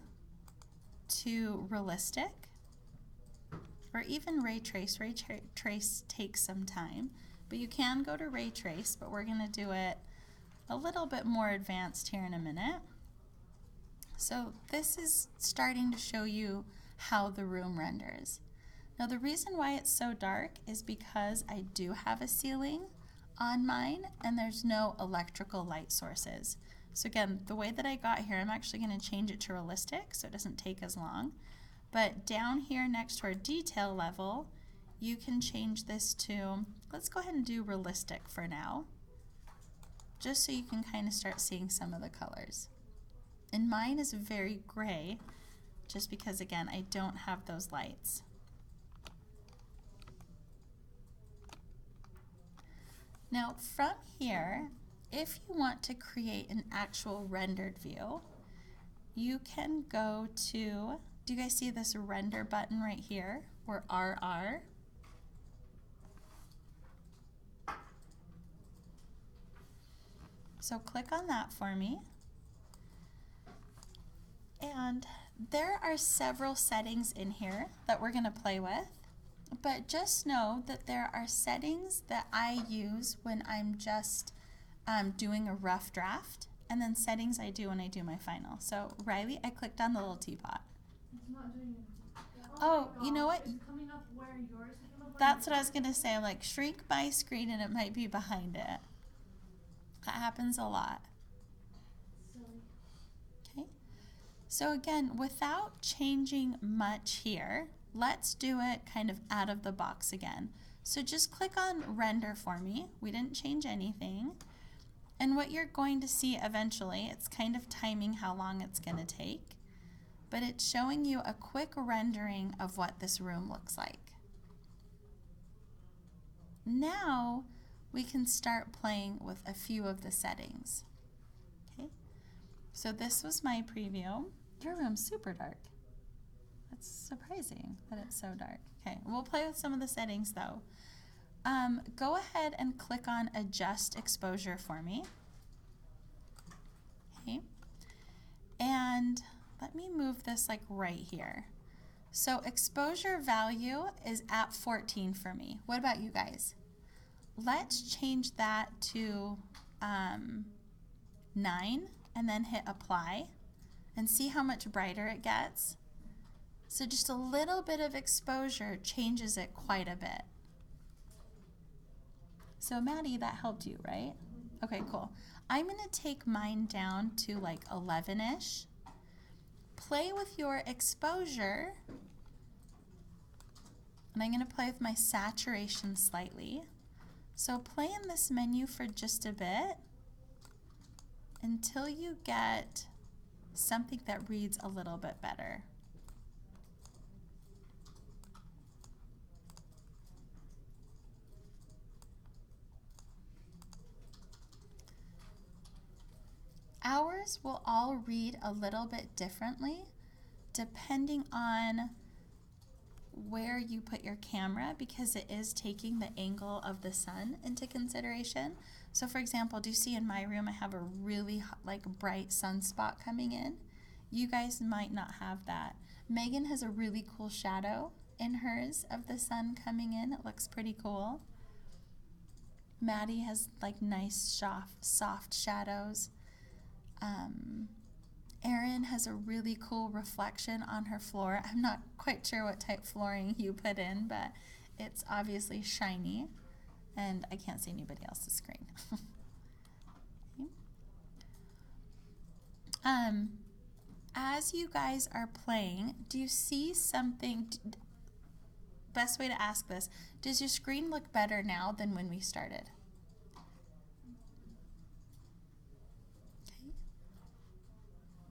to realistic, or even ray trace takes some time, but you can go to ray trace, but we're going to do it a little bit more advanced here in a minute. So this is starting to show you how the room renders. Now the reason why it's so dark is because I do have a ceiling on mine and there's no electrical light sources. So again, the way that I got here, I'm actually going to change it to realistic so it doesn't take as long. But down here next to our detail level, you can change this to, let's go ahead and do realistic for now, just so you can kind of start seeing some of the colors. And mine is very gray, just because again, I don't have those lights. Now from here, if you want to create an actual rendered view, you can go to, do you guys see this render button right here, or RR? So click on that for me. And there are several settings in here that we're going to play with, but just know that there are settings that I use when I'm just doing a rough draft, and then settings I do when I do my final. So Riley, I clicked on the little teapot. It's not doing anything. Oh, you know what? It's coming up where yours is coming up. That's what I was going to say. I'm like, shrink my screen and it might be behind it. That happens a lot. Silly. Okay. So again, without changing much here, let's do it kind of out of the box again. So just click on render for me. We didn't change anything. And what you're going to see eventually, it's kind of timing how long it's going to take, but it's showing you a quick rendering of what this room looks like. Now we can start playing with a few of the settings. Okay, so this was my preview. Your room's super dark. That's surprising that it's so dark. Okay, we'll play with some of the settings though. Go ahead and click on adjust exposure for me. Okay, and let me move this like right here. So exposure value is at 14 for me. What about you guys? Let's change that to 9 and then hit apply and see how much brighter it gets. So just a little bit of exposure changes it quite a bit. So Maddie, that helped you, right? Okay, cool. I'm gonna take mine down to like 11-ish. Play with your exposure. And I'm gonna play with my saturation slightly. So play in this menu for just a bit until you get something that reads a little bit better. Ours will all read a little bit differently depending on where you put your camera, because it is taking the angle of the sun into consideration. So for example, do you see in my room I have a really like bright sunspot coming in? You guys might not have that. Megan has a really cool shadow in hers of the sun coming in. It looks pretty cool. Maddie has like nice soft shadows. Erin has a really cool reflection on her floor. I'm not quite sure what type flooring you put in, but it's obviously shiny, and I can't see anybody else's screen. Okay. As you guys are playing, do you see something? Best way to ask this, does your screen look better now than when we started?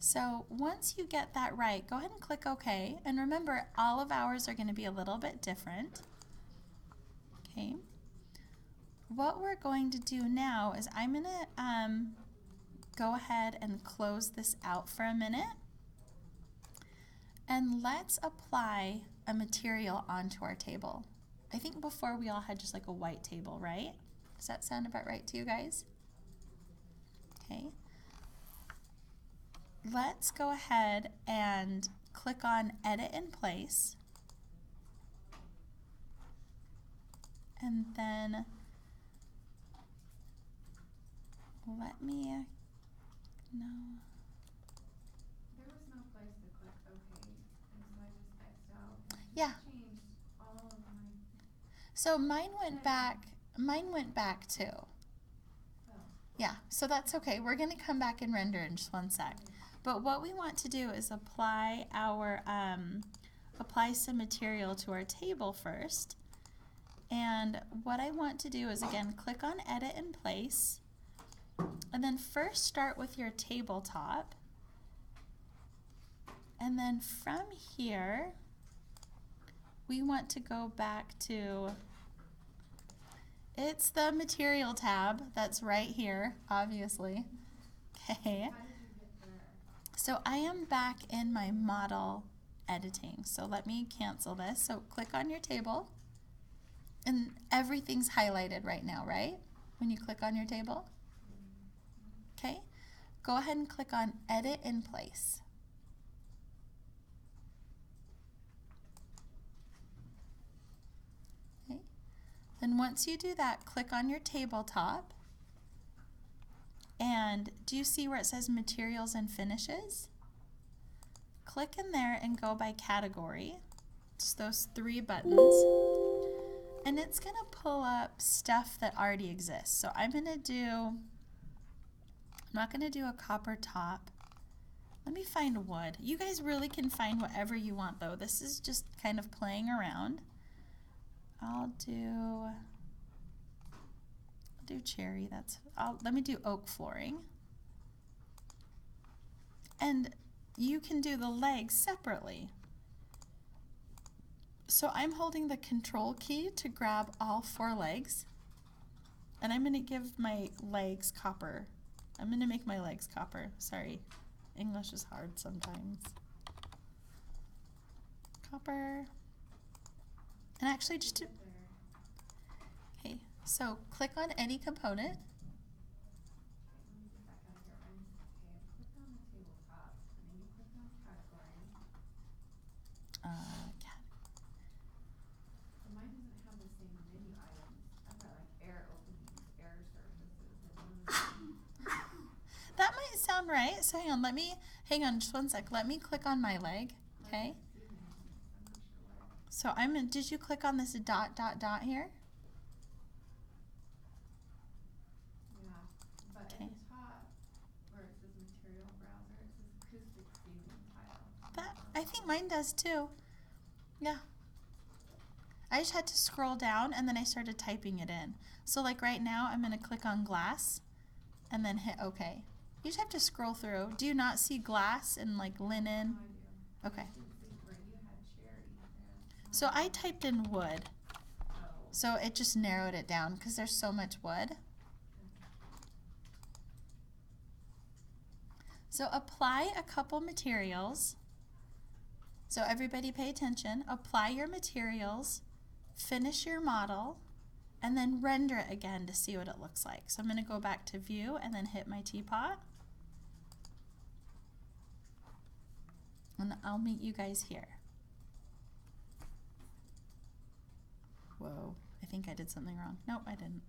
So once you get that right, go ahead and click OK. And remember, all of ours are going to be a little bit different. Okay. What we're going to do now is I'm going to go ahead and close this out for a minute. And let's apply a material onto our table. I think before we all had just like a white table, right? Does that sound about right to you guys? Okay. let's go ahead and click on Edit in Place. And then let me, no. There was no place to click OK, and so I just X'd out. And it Yeah. changed all of my. So mine went back too. Oh. Yeah, so that's okay. We're gonna come back and render in just one sec. But what we want to do is apply our, apply some material to our table first. And what I want to do is, again, click on Edit in Place, and then first start with your tabletop, and then from here we want to go back to, it's the Material tab that's right here, obviously. Okay, How did you get there? so I am back in my model editing, so let me cancel this. So click on your table. And everything's highlighted right now, right? When you click on your table? Okay. Go ahead and click on Edit in Place. Okay. Then once you do that, click on your tabletop. And do you see where it says Materials and Finishes? Click in there and go by category. Just those 3 buttons. And it's going to pull up stuff that already exists. So I'm not going to do a copper top. Let me find wood. You guys really can find whatever you want though. This is just kind of playing around. I'll do cherry. Let me do oak flooring. And you can do the legs separately. So I'm holding the Control key to grab all 4 legs, and I'm going to give my legs copper. I'm going to make my legs copper. Sorry, English is hard sometimes. Copper. And actually just to, okay, so click on any component. Let me get back out of here. Okay, I clicked on the tabletop, and then you clicked on category. So mine doesn't have the same menu items. I've got like air openings, air surfaces, and That might sound right. So hang on just one sec. Let me click on my leg, okay? So did you click on this dot here? Yeah, but Okay. at the top where it says material browser, it says acoustic ceiling tile. That, I think mine does too. Yeah. I just had to scroll down and then I started typing it in. So like right now I'm going to click on glass and then hit OK. You just have to scroll through. Do you not see glass and like linen? No, I do. Okay. I didn't see where you had cherry there. So I typed in wood. Oh. So it just narrowed it down because there's so much wood. So apply a couple materials. So everybody pay attention. Apply your materials, finish your model, and then render it again to see what it looks like. So I'm going to go back to view and then hit my teapot. And I'll meet you guys here. Whoa, I think I did something wrong. Nope, I didn't.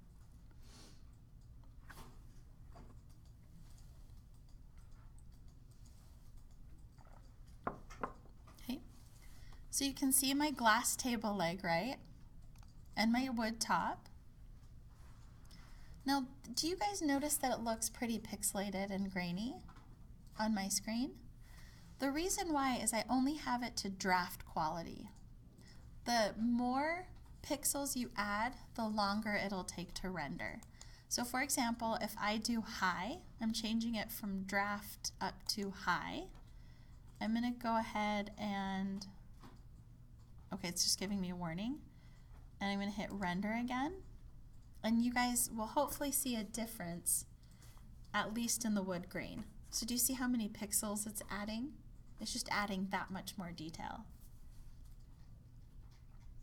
Okay, so you can see my glass table leg, right? And my wood top. Now, do you guys notice that it looks pretty pixelated and grainy on my screen? The reason why is I only have it to draft quality. The more pixels you add, the longer it'll take to render. So for example, if I do high, I'm changing it from draft up to high. I'm going to go ahead and, okay, it's just giving me a warning. And I'm going to hit render again. And you guys will hopefully see a difference, at least in the wood grain. So do you see how many pixels it's adding? It's just adding that much more detail.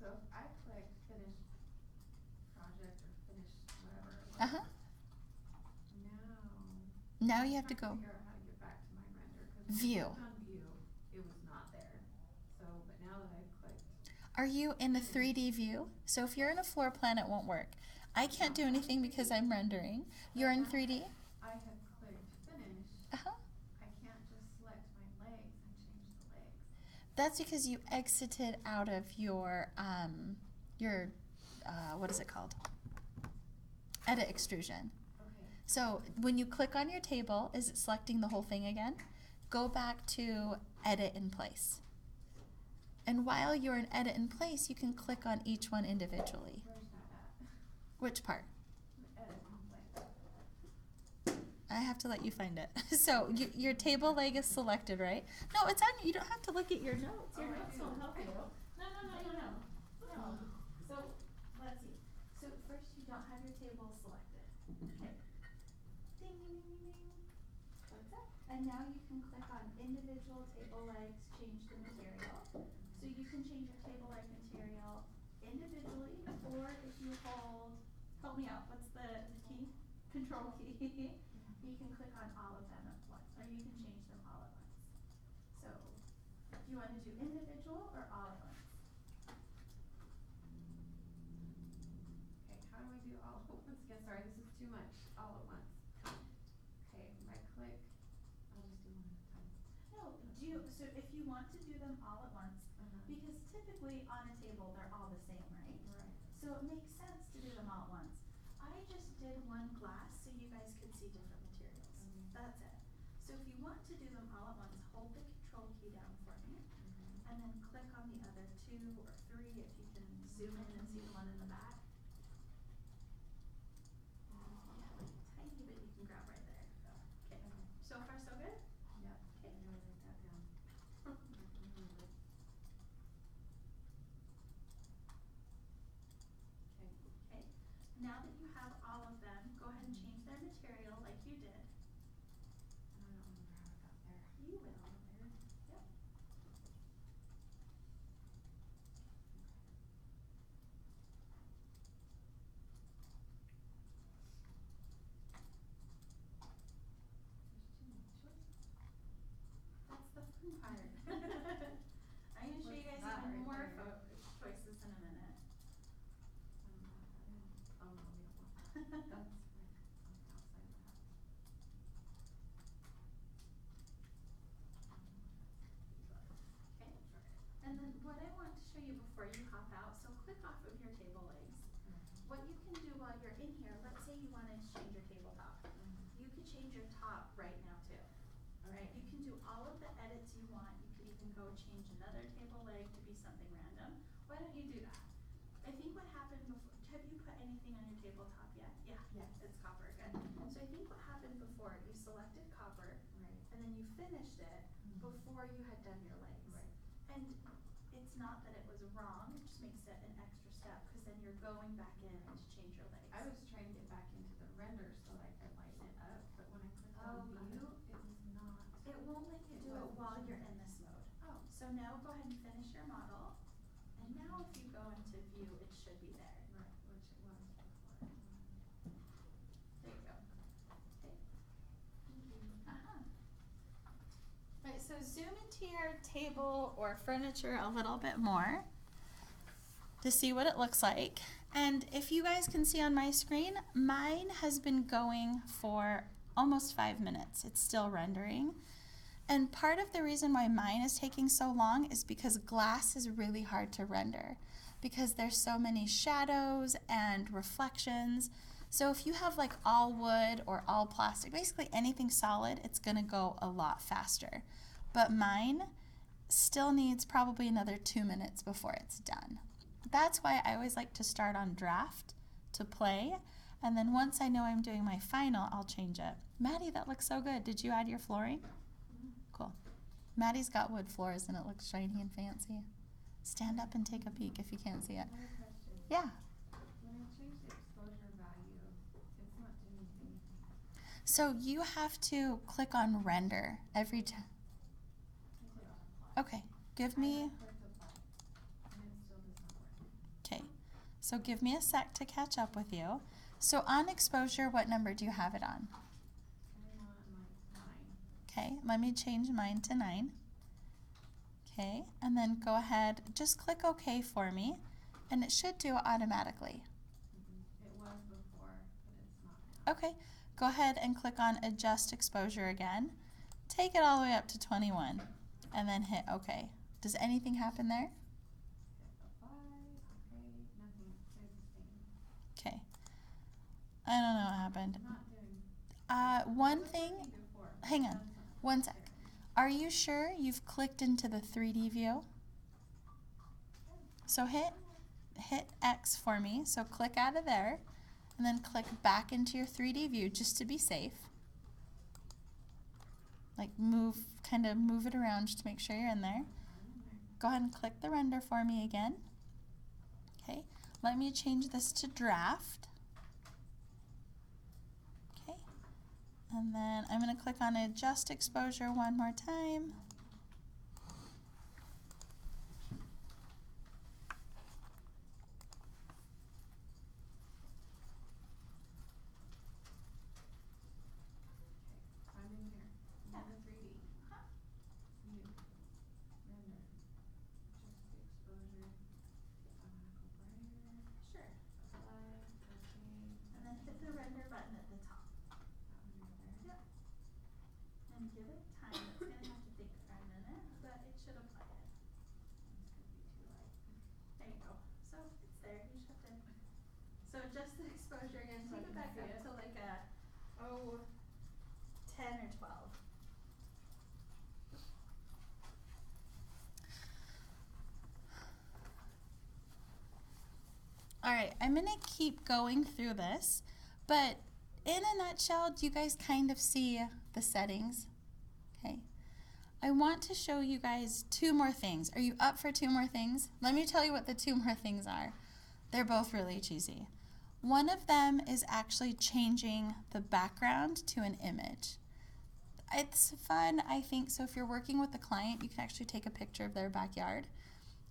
So if I click finish project or finish whatever it was, Uh-huh. now Now you have to I'm trying go. figure out how to get back to my render because When I View. clicked on view, it was not there. So, but now that I've clicked, Are you in the 3D view? So if you're in a floor plan, it won't work. I can't do anything because I'm rendering. You're in 3D? I have clicked finish. Uh-huh. I can't just select my legs and change the legs. That's because you exited out of your what is it called? Edit extrusion. Okay. So when you click on your table, is it selecting the whole thing again? Go back to edit in place. And while you're in edit in place, you can click on each one individually. Where's that at? Which part? Edit in place. I have to let you find it. So your table leg is selected, right? No, it's on. You don't have to look at your notes. Your Oh, I notes do. won't help you. No. So let's see. So first, you don't have your table selected. Okay. Ding ding ding ding ding. That's it. And now you can click on individual table legs, change the material. So you can change your table leg material individually, or if you hold, help me out. What's the key? Control key. You can click on all of them at once, or you can change them all at once. So, do you want to do individual or all at once? Okay, how do I do all at once again? Sorry, this is too much. All at once. Okay, right click. I'll just do one at a time. No, so if you want to do them all at once, because typically on a table they're all the same, right? Right. So it makes sense to do them all at once. I just did one glass so you guys could see different materials. Okay. That's it. So if you want to do them all at once, hold the control key down for me, and then click on the other 2 or 3 if you can zoom in and see the one in the back. You have a tiny bit you can grab right there. Okay. So far so good? Yep. Okay. I'm gonna write that down. Okay. Okay. Now that you have all of them, go ahead and change their material like you did. I don't remember how I got there. You will. There. Yep. There's too many choices. That's the fun part. I'm gonna show you guys What's that even right more there? choices in a minute. Oh no, we don't want that. That's right. Okay, outside of that. Okay. And then what I want to show you before you hop out, so click off of your table legs. What you can do while you're in here, let's say you wanted to change your tabletop. You could change your top right now too. Right? You can do all of the edits you want. You could even go change another table leg to be something random. Why don't you do that? I think what happened before, have you put anything on your tabletop yet? Yeah. Yes. It's copper, good. So I think what happened before, you selected copper, Right. and then you finished it before you had done your legs. Right. And it's not that it was wrong, it just makes it an extra step, because then you're going back in to change your legs. I was trying to get back into the render so that I could lighten it up, but when I clicked on view, it was not. It won't let you It do it wasn't while showing. you're in this mode. Oh. So now go ahead and finish your model, and now if you go into view, it should be there. Right, which it was before. There you go. Okay. Thank you. Right, so zoom into your table or furniture a little bit more to see what it looks like. And if you guys can see on my screen, mine has been going for almost 5 minutes. It's still rendering. And part of the reason why mine is taking so long is because glass is really hard to render because there's so many shadows and reflections. So if you have like all wood or all plastic, basically anything solid, it's gonna go a lot faster. But mine still needs probably another 2 minutes before it's done. That's why I always like to start on draft to play, and then once I know I'm doing my final, I'll change it. Maddie, that looks so good. Did you add your flooring? Cool. Maddie's got wood floors and it looks shiny and fancy. Stand up and take a peek if you can't see it. Another question. Yeah. When I change the exposure value, it's not doing anything. So you have to click on render every time. I did apply. Okay, give me, I clicked apply, and it still does not work. okay. So give me a sec to catch up with you. So on exposure, what number do you have it on? I'm on like 9. Okay, let me change mine to 9. Okay, and then go ahead, just click OK for me, and it should do it automatically. It was before, but it's not now. Okay, go ahead and click on Adjust Exposure again. Take it all the way up to 21, and then hit OK. Does anything happen there? Hit apply, okay, nothing, stays the same. Okay. I don't know what happened. Not doing. One It was thing, working before. hang on, Done something. one sec. Are you sure you've clicked into the 3D view? So hit X for me. So click out of there and then click back into your 3D view just to be safe. Like kind of move it around just to make sure you're in there. Go ahead and click the render for me again. Okay, let me change this to draft. Okay, and then I'm going to click on Adjust Exposure one more time. I'm in here. I'm in the 3D. New. Render. Adjust the exposure. I'm gonna go brighter. Sure. Apply. Okay. And then hit the render button at the top. That one right there. Yep. And give it time. It's going to have to think for a minute, but it should apply it. It's gonna be too light. There you go. So it's there. You just have to. So adjust the exposure again. So I Take it can back see up it. to like a 10 or 12. All right, I'm going to keep going through this, but in a nutshell, do you guys kind of see the settings? Okay. I want to show you guys 2 more things. Are you up for 2 more things? Let me tell you what the 2 more things are. They're both really cheesy. One of them is actually changing the background to an image. It's fun, I think, so if you're working with a client, you can actually take a picture of their backyard.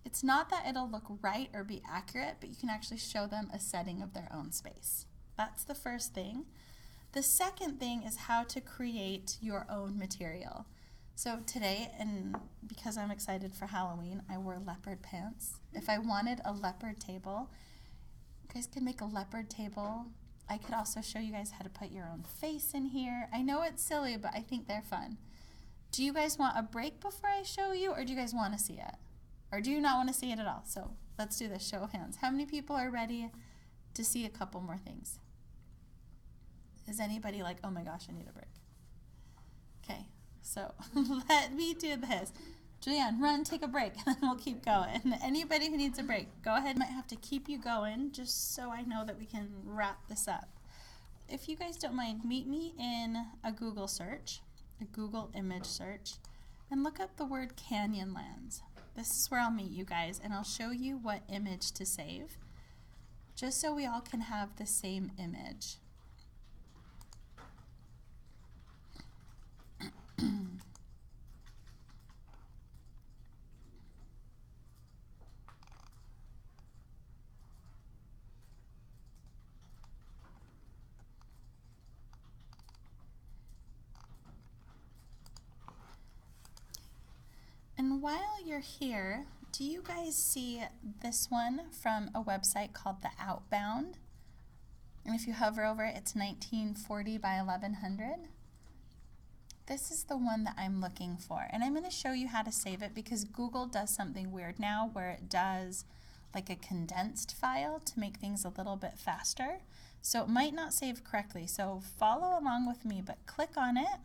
It's not that it'll look right or be accurate, but you can actually show them a setting of their own space. That's the first thing. The second thing is how to create your own material. So today, and because I'm excited for Halloween, I wore leopard pants. If I wanted a leopard table, you guys could make a leopard table. I could also show you guys how to put your own face in here. I know it's silly, but I think they're fun. Do you guys want a break before I show you, or do you guys want to see it? Or do you not want to see it at all? So let's do this, show of hands. How many people are ready to see a couple more things? Is anybody like, oh my gosh, I need a break? Okay, so let me do this. Julianne, run, take a break, and then we'll keep going. Anybody who needs a break, go ahead. I might have to keep you going just so I know that we can wrap this up. If you guys don't mind, meet me in a Google search, a Google image search, and look up the word Canyonlands. This is where I'll meet you guys, and I'll show you what image to save, just so we all can have the same image. And while you're here, do you guys see this one from a website called The Outbound? And if you hover over it, it's 1940 by 1100. This is the one that I'm looking for. And I'm going to show you how to save it because Google does something weird now where it does like a condensed file to make things a little bit faster. So it might not save correctly. So follow along with me, but click on it.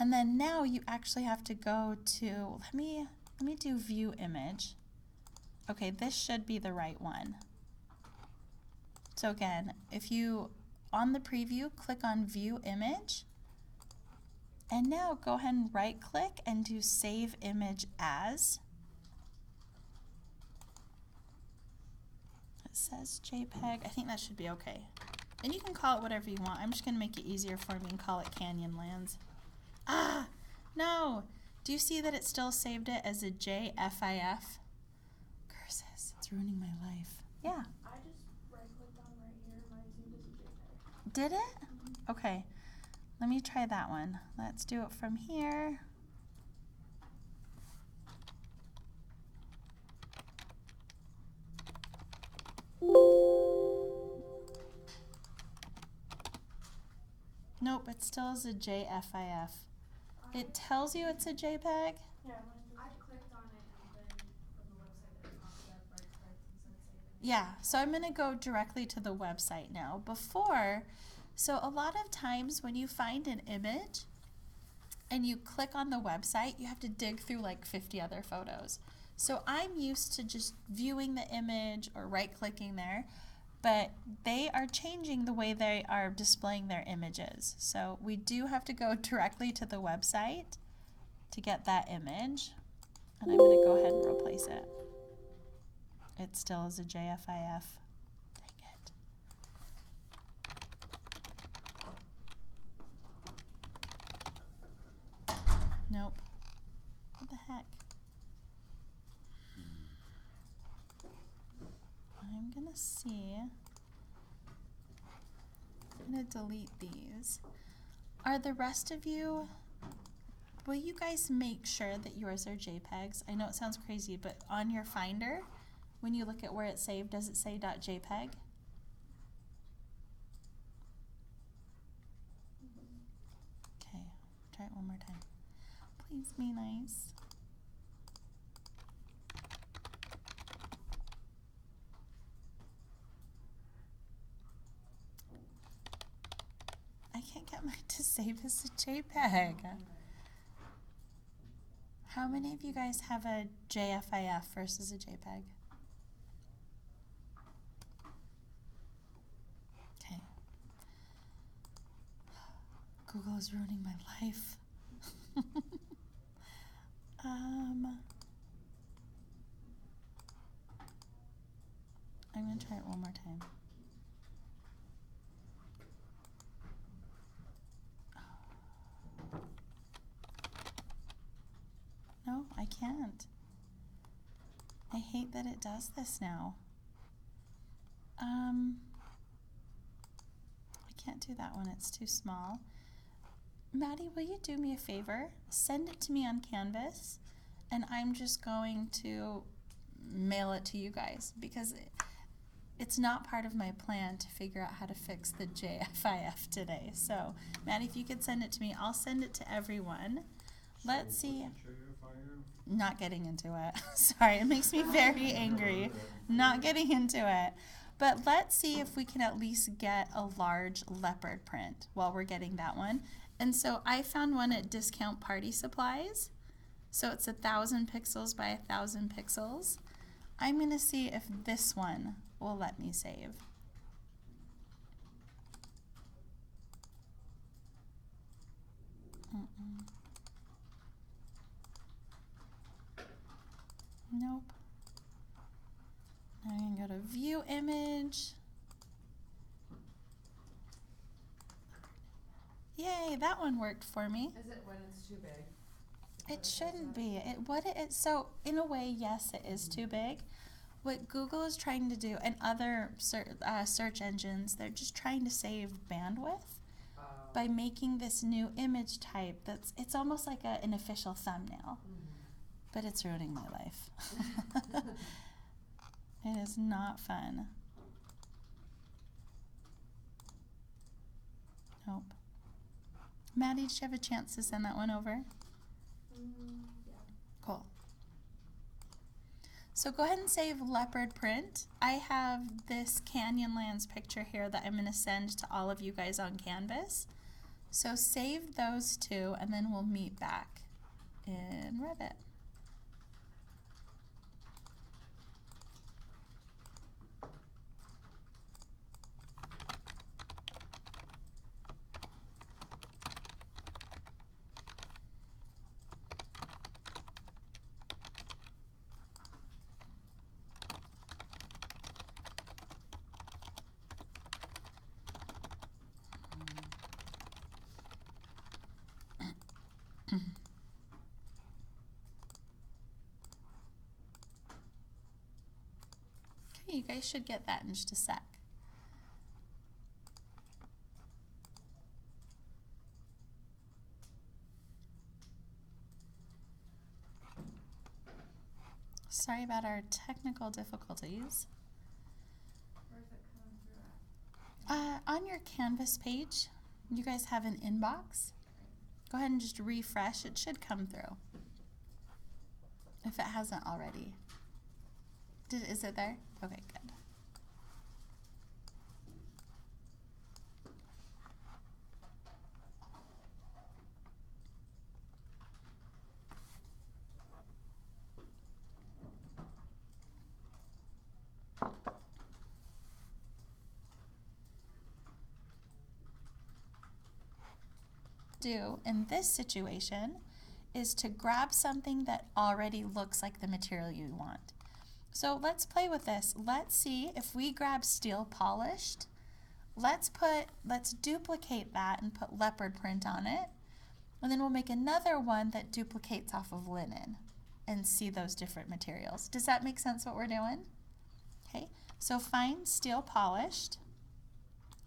And then now you actually have to go to, let me do view image. Okay, this should be the right one. So again, if you, on the preview, click on view image. And now go ahead and right click and do save image as. It says JPEG. I think that should be okay. And you can call it whatever you want. I'm just going to make it easier for me and call it Canyonlands. Ah, no. Do you see that it still saved it as a JFIF? Curses, it's ruining my life. Yeah. I just right-clicked on right here, mine seemed as a JPEG. Did it? Okay. let me try that one. Let's do it from here. Nope, it still is a JFIF. It tells you it's a JPEG. Yeah, I clicked on it and then from the website it popped up right clicked and said save it. Yeah, so I'm going to go directly to the website now. Before, so a lot of times when you find an image and you click on the website, you have to dig through like 50 other photos. So I'm used to just viewing the image or right-clicking there, but they are changing the way they are displaying their images. So we do have to go directly to the website to get that image, and I'm going to go ahead and replace it. It still is a JFIF. Dang it. Nope. What the heck? I'm gonna see. I'm gonna delete these. Are the rest of you, will you guys make sure that yours are JPEGs? I know it sounds crazy, but on your Finder, when you look at where it's saved, does it say .jpeg? Okay, try it one more time. Please be nice. I can't get mine to save as a JPEG. How many of you guys have a JFIF versus a JPEG? Okay. Google is ruining my life. I'm going to try it one more time. No, I can't. I hate that it does this now. I can't do that one, it's too small. Maddie, will you do me a favor? Send it to me on Canvas, and I'm just going to mail it to you guys, because it's not part of my plan to figure out how to fix the JFIF today. So, Maddie, if you could send it to me, I'll send it to everyone. Let's see. Not getting into it. Sorry, it makes me very angry. Not getting into it. But let's see if we can at least get a large leopard print while we're getting that one. And so I found one at Discount Party Supplies. So it's 1,000 pixels by 1,000 pixels. I'm going to see if this one will let me save. Nope. Now I'm going to go to View Image. Yay, that one worked for me. Is it when it's too big? It shouldn't be. So in a way, yes, it is too big. What Google is trying to do, and other search engines, they're just trying to save bandwidth by making this new image type it's almost like an official thumbnail. But it's ruining my life. It is not fun. Nope. Maddie, did you have a chance to send that one over? Yeah. Cool. So go ahead and save leopard print. I have this Canyonlands picture here that I'm going to send to all of you guys on Canvas. So save those two, and then we'll meet back in Revit. Okay, you guys should get that in just a sec. Sorry about our technical difficulties. Where's it coming through at? On your Canvas page, you guys have an inbox. Go ahead and just refresh. It should come through. If it hasn't already. Is it there? Okay, good. Do in this situation is to grab something that already looks like the material you want. So let's play with this. Let's see if we grab steel polished. Let's duplicate that and put leopard print on it. And then we'll make another one that duplicates off of linen and see those different materials. Does that make sense what we're doing? Okay, so find steel polished,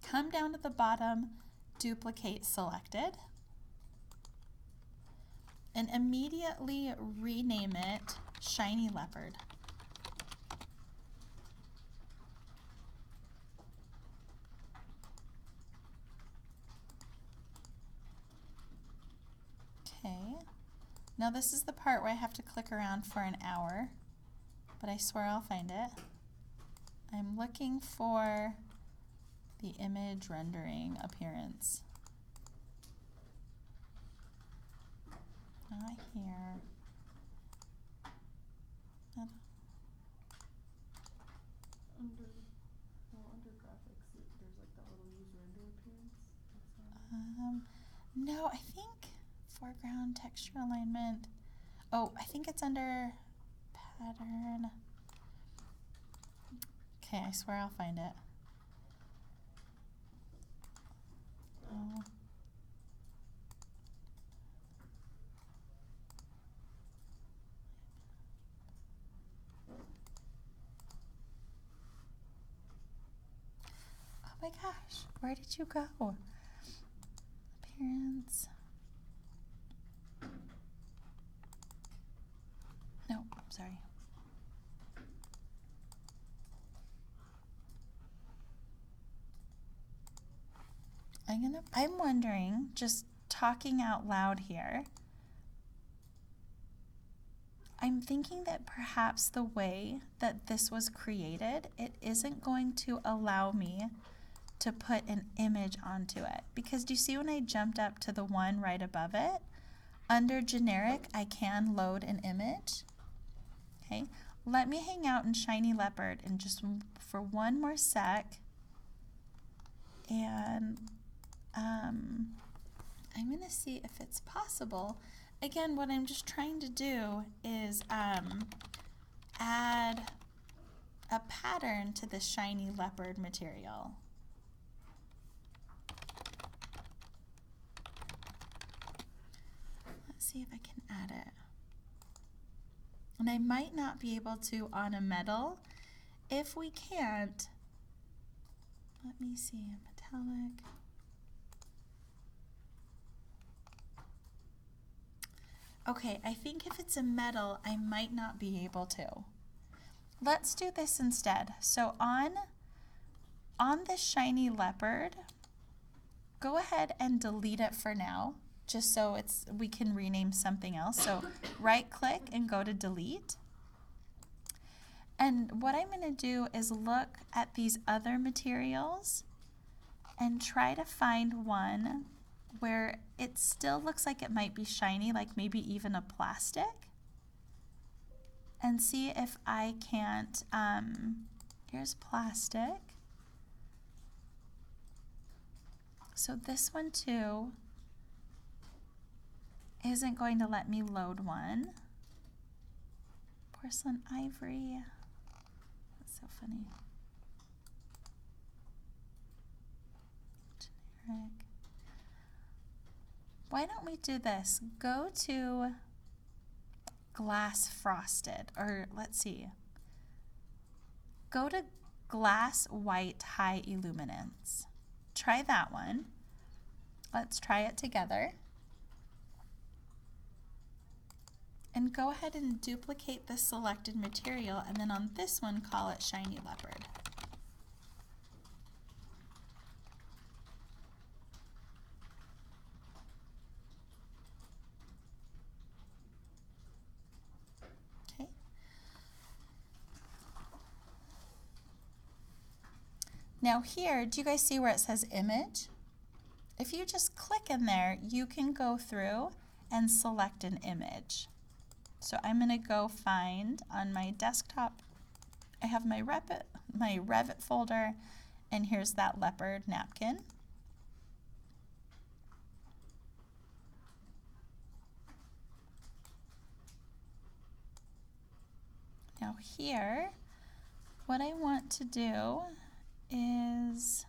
come down to the bottom, duplicate selected, and immediately rename it shiny leopard. Okay, now this is the part where I have to click around for an hour, but I swear I'll find it. I'm looking for the image rendering appearance. Not here. Not Under graphics, there's like that little use render appearance. no, I think foreground texture alignment. Oh, I think it's under pattern. Okay, I swear I'll find it. Oh. Oh my gosh, where did you go? Appearance. No, sorry. I'm wondering, just talking out loud here, I'm thinking that perhaps the way that this was created, it isn't going to allow me to put an image onto it. Because do you see when I jumped up to the one right above it, under generic, I can load an image. Okay, let me hang out in shiny leopard and just for one more sec. And I'm gonna see if it's possible. Again, what I'm just trying to do is add a pattern to the shiny leopard material. Let's see if I can add it. And I might not be able to on a metal. If we can't, let me see, metallic. Okay, I think if it's a metal, I might not be able to. Let's do this instead. So on this shiny leopard, go ahead and delete it for now, just so we can rename something else. So right click and go to delete. And what I'm gonna do is look at these other materials and try to find one where it still looks like it might be shiny, like maybe even a plastic, and see if I can't, here's plastic. So this one too isn't going to let me load one. Porcelain ivory, that's so funny. Generic. Why don't we do this? Go to glass frosted, or let's see. Go to glass white high illuminance. Try that one. Let's try it together. and go ahead and duplicate the selected material, and then on this one call it Shiny Leopard. Okay. Now here, do you guys see where it says image? If you just click in there, you can go through and select an image. So I'm going to go find on my desktop, I have my Revit folder, and here's that leopard napkin. Now here, what I want to do is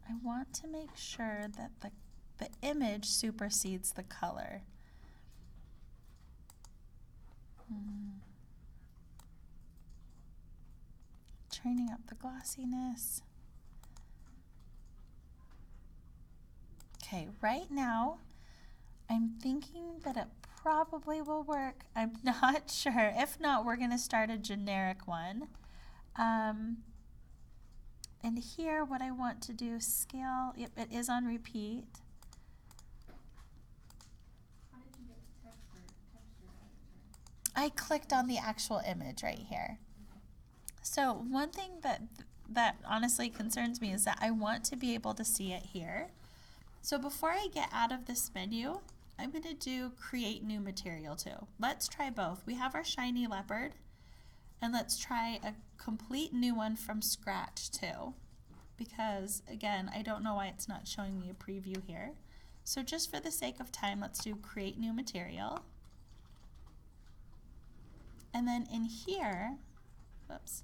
I want to make sure that the image supersedes the color. Turning up the glossiness. Okay, right now I'm thinking that it probably will work. I'm not sure. If not, we're going to start a generic one. And here, what I want to do, scale, yep, it is on repeat. How did you get the texture editor? I clicked on the actual image right here. So one thing that honestly concerns me is that I want to be able to see it here. So before I get out of this menu, I'm going to do create new material too. Let's try both. We have our Shiny Leopard, and let's try a complete new one from scratch too, because again, I don't know why it's not showing me a preview here. So just for the sake of time, let's do create new material. And then in here, whoops,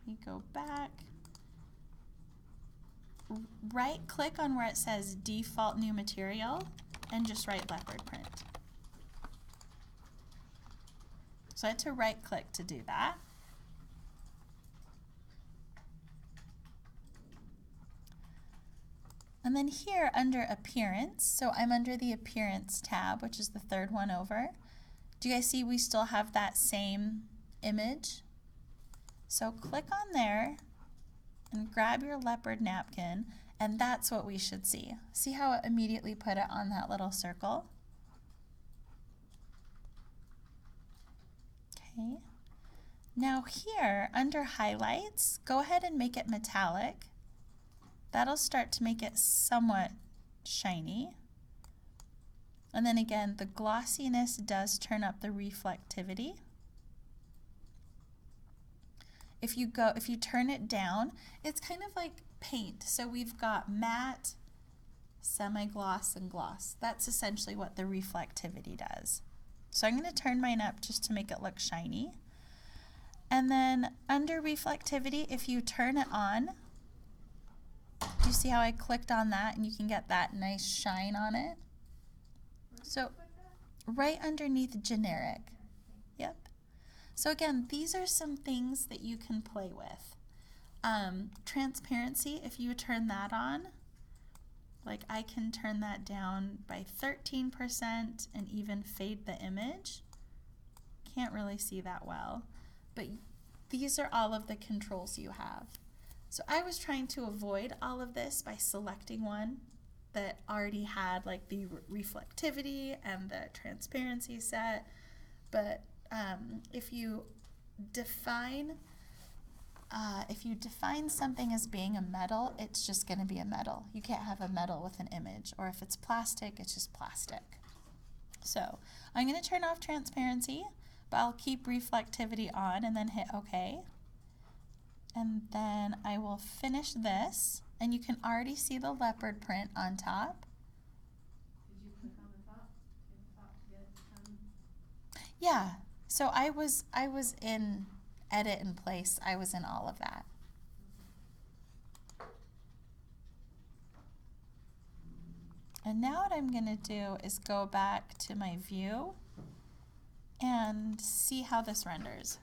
you go back, right click on where it says default new material and just write leopard print. So I had to right click to do that. And then here under appearance, so I'm under the appearance tab, which is the third one over. Do you guys see we still have that same image? So click on there and grab your leopard napkin, and that's what we should see. See how it immediately put it on that little circle? Okay. Now here, under highlights, go ahead and make it metallic. That'll start to make it somewhat shiny. And then again, the glossiness does turn up the reflectivity. If you turn it down, it's kind of like paint. So we've got matte, semi-gloss, and gloss. That's essentially what the reflectivity does. So I'm going to turn mine up just to make it look shiny. And then under reflectivity, if you turn it on, do you see how I clicked on that and you can get that nice shine on it? So right underneath generic. Yep. So again, these are some things that you can play with. Transparency, if you turn that on, like I can turn that down by 13% and even fade the image. Can't really see that well, but these are all of the controls you have. So I was trying to avoid all of this by selecting one that already had like the reflectivity and the transparency set, but if you define something as being a metal, it's just going to be a metal. You can't have a metal with an image, or if it's plastic, it's just plastic. So I'm going to turn off transparency, but I'll keep reflectivity on and then hit OK. And then I will finish this, and you can already see the leopard print on top. Did you click on the top? Hit the top to get it to come? Yeah, so I was in edit and place. I was in all of that. And now what I'm going to do is go back to my view and see how this renders.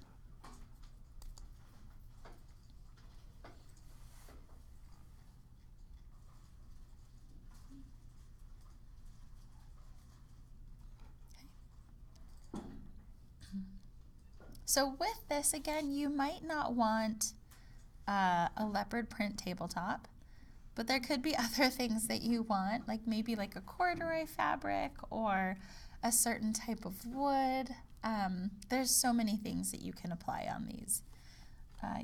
So with this, again, you might not want a leopard print tabletop, but there could be other things that you want, like maybe like a corduroy fabric or a certain type of wood. There's so many things that you can apply on these.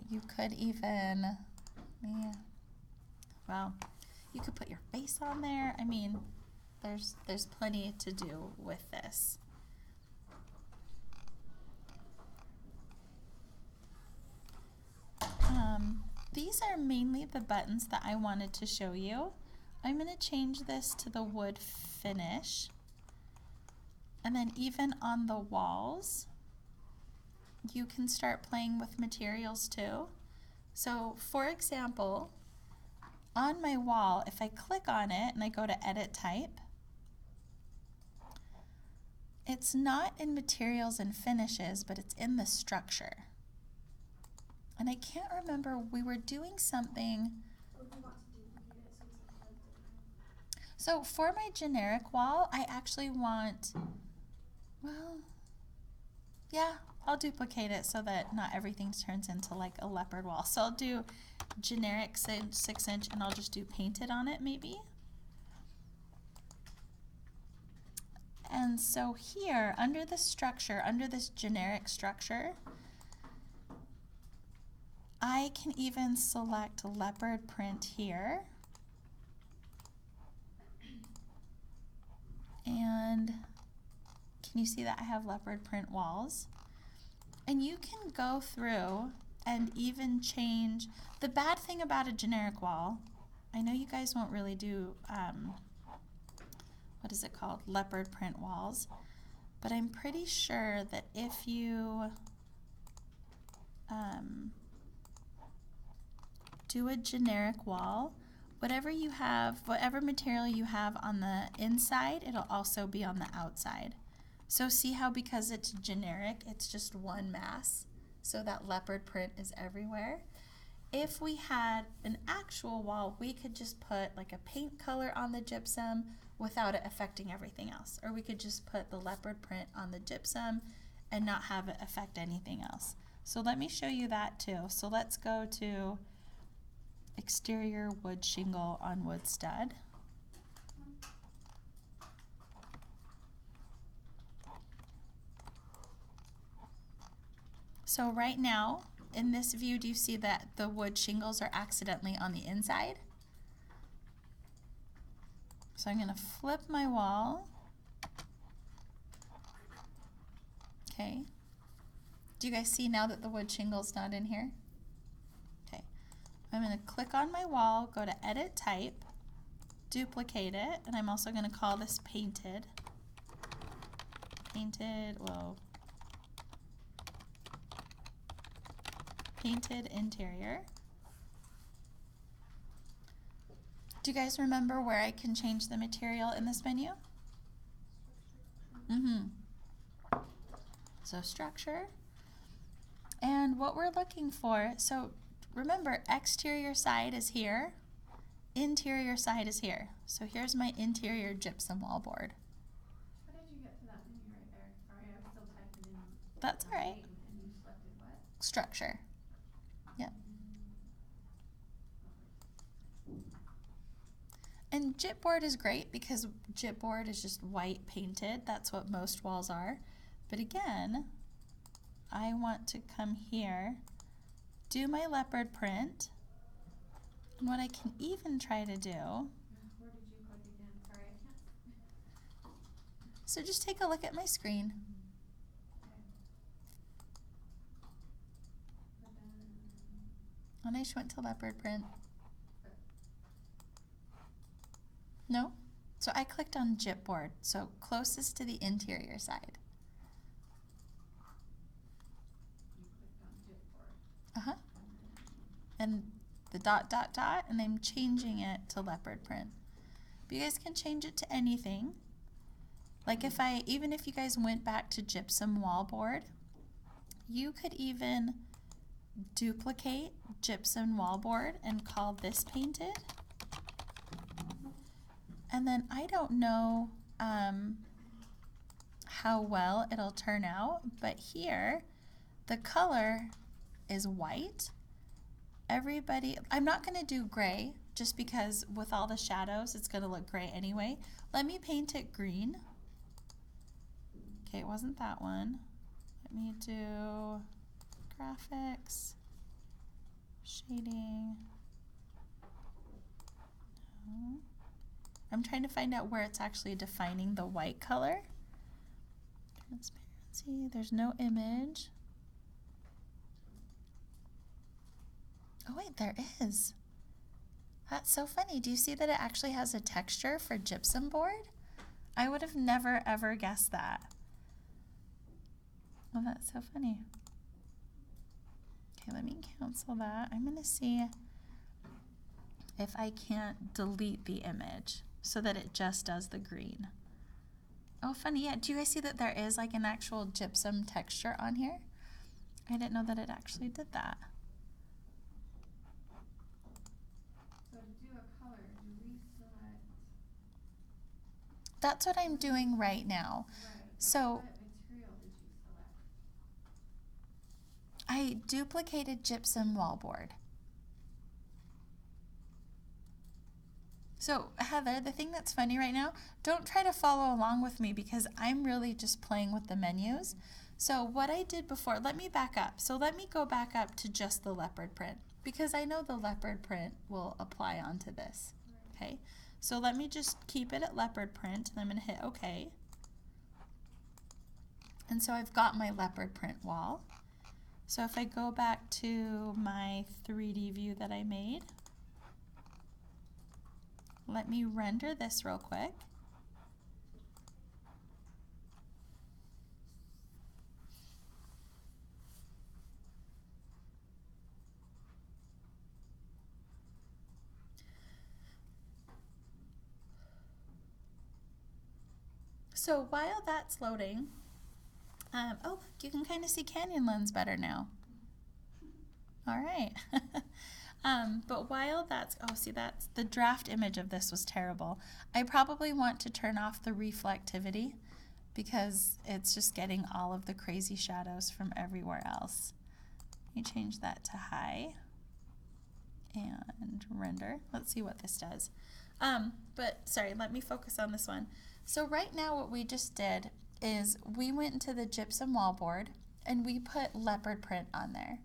You could even, well, you could put your face on there. I mean, there's plenty to do with this. These are mainly the buttons that I wanted to show you. I'm going to change this to the wood finish. And then even on the walls, you can start playing with materials too. So for example, on my wall, if I click on it and I go to Edit Type, it's not in Materials and Finishes, but it's in the Structure. And I can't remember, we were doing something. So for my generic wall, I actually want, well, yeah, I'll duplicate it so that not everything turns into like a leopard wall. So I'll do generic 6-inch and I'll just do painted on it maybe. And so here, under the structure, under this generic structure, I can even select leopard print here. And can you see that I have leopard print walls? And you can go through and even change. The bad thing about a generic wall, I know you guys won't really do, what is it called? Leopard print walls. But I'm pretty sure that if you do a generic wall, whatever you have, whatever material you have on the inside, it'll also be on the outside. So see how because it's generic, it's just one mass, so that leopard print is everywhere. If we had an actual wall, we could just put like a paint color on the gypsum without it affecting everything else. Or we could just put the leopard print on the gypsum and not have it affect anything else. So let me show you that too. So let's go to exterior wood shingle on wood stud. So right now, in this view, do you see that the wood shingles are accidentally on the inside? So I'm going to flip my wall. Okay. Do you guys see now that the wood shingle's not in here? Okay. I'm going to click on my wall, go to Edit Type, duplicate it, and I'm also going to call this Painted. Painted Interior. Do you guys remember where I can change the material in this menu? So structure. And what we're looking for, so remember exterior side is here, interior side is here. So here's my interior gypsum wall board. How did you get to that menu right there? Sorry, I was still typing in. That's all right. And you selected what? Structure. Yep. And gypboard is great because gypboard is just white painted. That's what most walls are. But again, I want to come here, do my leopard print, and what I can even try to do. Where did you click again? Sorry, I can't. So just take a look at my screen. And I just went to leopard print. No? So I clicked on gypboard, so closest to the interior side. And the ... and I'm changing it to leopard print. But you guys can change it to anything. Like even if you guys went back to gypsum wallboard, you could even duplicate gypsum wallboard and call this Painted. And then I don't know how well it'll turn out, but here the color is white. Everybody, I'm not going to do gray just because with all the shadows it's going to look gray anyway. Let me paint it green. Okay, it wasn't that one. Let me do graphics, shading. No. I'm trying to find out where it's actually defining the white color. Transparency, there's no image. Oh wait, there is. That's so funny. Do you see that it actually has a texture for gypsum board? I would have never ever guessed that. Oh, that's so funny. Okay, let me cancel that. I'm gonna see if I can't delete the image so that it just does the green. Oh, funny. Yeah, do you guys see that there is like an actual gypsum texture on here? I didn't know that it actually did that. So to do a color, do we select? That's what I'm doing right now. Right. So What material did you select? I duplicated gypsum wallboard. So Heather, the thing that's funny right now, don't try to follow along with me because I'm really just playing with the menus. So what I did before, let me back up. So let me go back up to just the leopard print because I know the leopard print will apply onto this. Okay, so let me just keep it at leopard print and I'm going to hit OK. And so I've got my leopard print wall. So if I go back to my 3D view that I made, let me render this real quick. So while that's loading, oh, you can kind of see Canyon Lens better now. All right. But while that's, oh, see, that's the draft image of this was terrible. I probably want to turn off the reflectivity because it's just getting all of the crazy shadows from everywhere else. Let me change that to high and render. Let's see what this does. But sorry, let me focus on this one. So right now what we just did is we went into the gypsum wallboard and we put leopard print on there.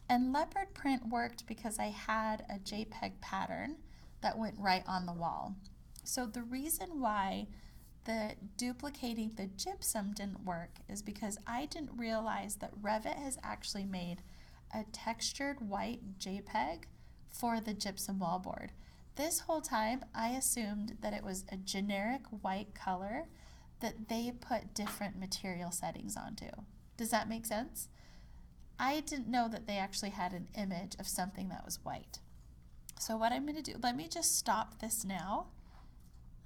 And leopard print worked because I had a JPEG pattern that went right on the wall. So the reason why the duplicating the gypsum didn't work is because I didn't realize that Revit has actually made a textured white JPEG for the gypsum wallboard. This whole time I assumed that it was a generic white color that they put different material settings onto. Does that make sense? I didn't know that they actually had an image of something that was white. So what I'm going to do, let me just stop this now.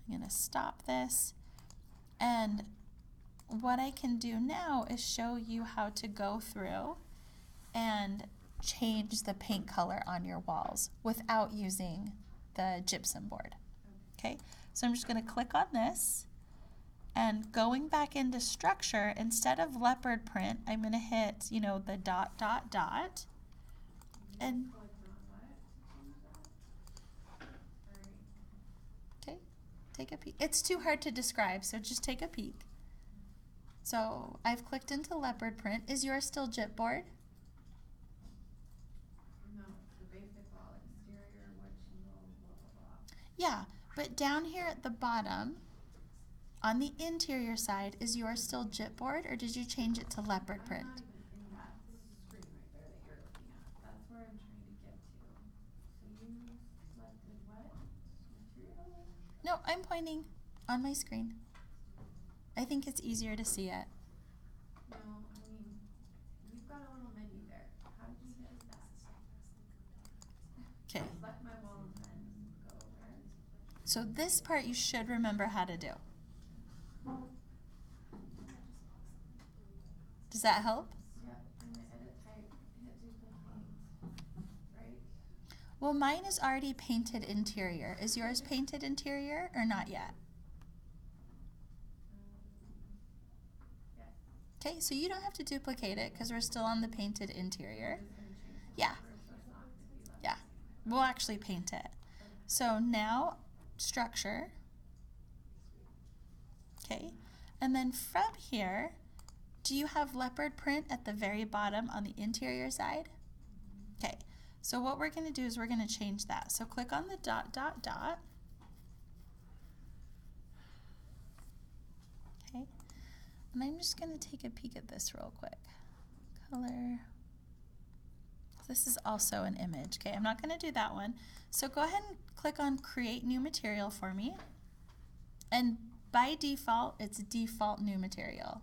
I'm going to stop this. And what I can do now is show you how to go through and change the paint color on your walls without using the gypsum board. Okay, so I'm just going to click on this. And going back into structure, instead of leopard print, I'm going to hit, you know, the dot, dot, dot. And okay, take a peek. It's too hard to describe, so just take a peek. So I've clicked into leopard print. Is yours still gypboard? No, it's the basic wall, exterior, wood, shingle, blah, blah, blah. Yeah, but down here at the bottom, on the interior side, is yours still gypboard or did you change it to leopard print? I'm not even in that screen right there that you're looking at. That's where I'm trying to get to. So you selected what material? No, I'm pointing on my screen. I think it's easier to see it. No, I mean, you've got a little menu there. How did you get to that? Okay, Select my wall and then go where? so this part you should remember how to do. Does that help? Yep, I'm gonna edit type, hit duplicate, right? Well, mine is already painted interior. Is yours painted interior or not yet? Yes. Okay, so you don't have to duplicate it because we're still on the painted interior. Yeah. Yeah, we'll actually paint it. So now structure. Okay, and then from here, do you have leopard print at the very bottom on the interior side? Okay, so what we're going to do is we're going to change that. So click on the dot, dot, dot. Okay, and I'm just going to take a peek at this real quick. Color. This is also an image. Okay, I'm not going to do that one. So go ahead and click on Create New Material for me. And by default, it's Default New Material.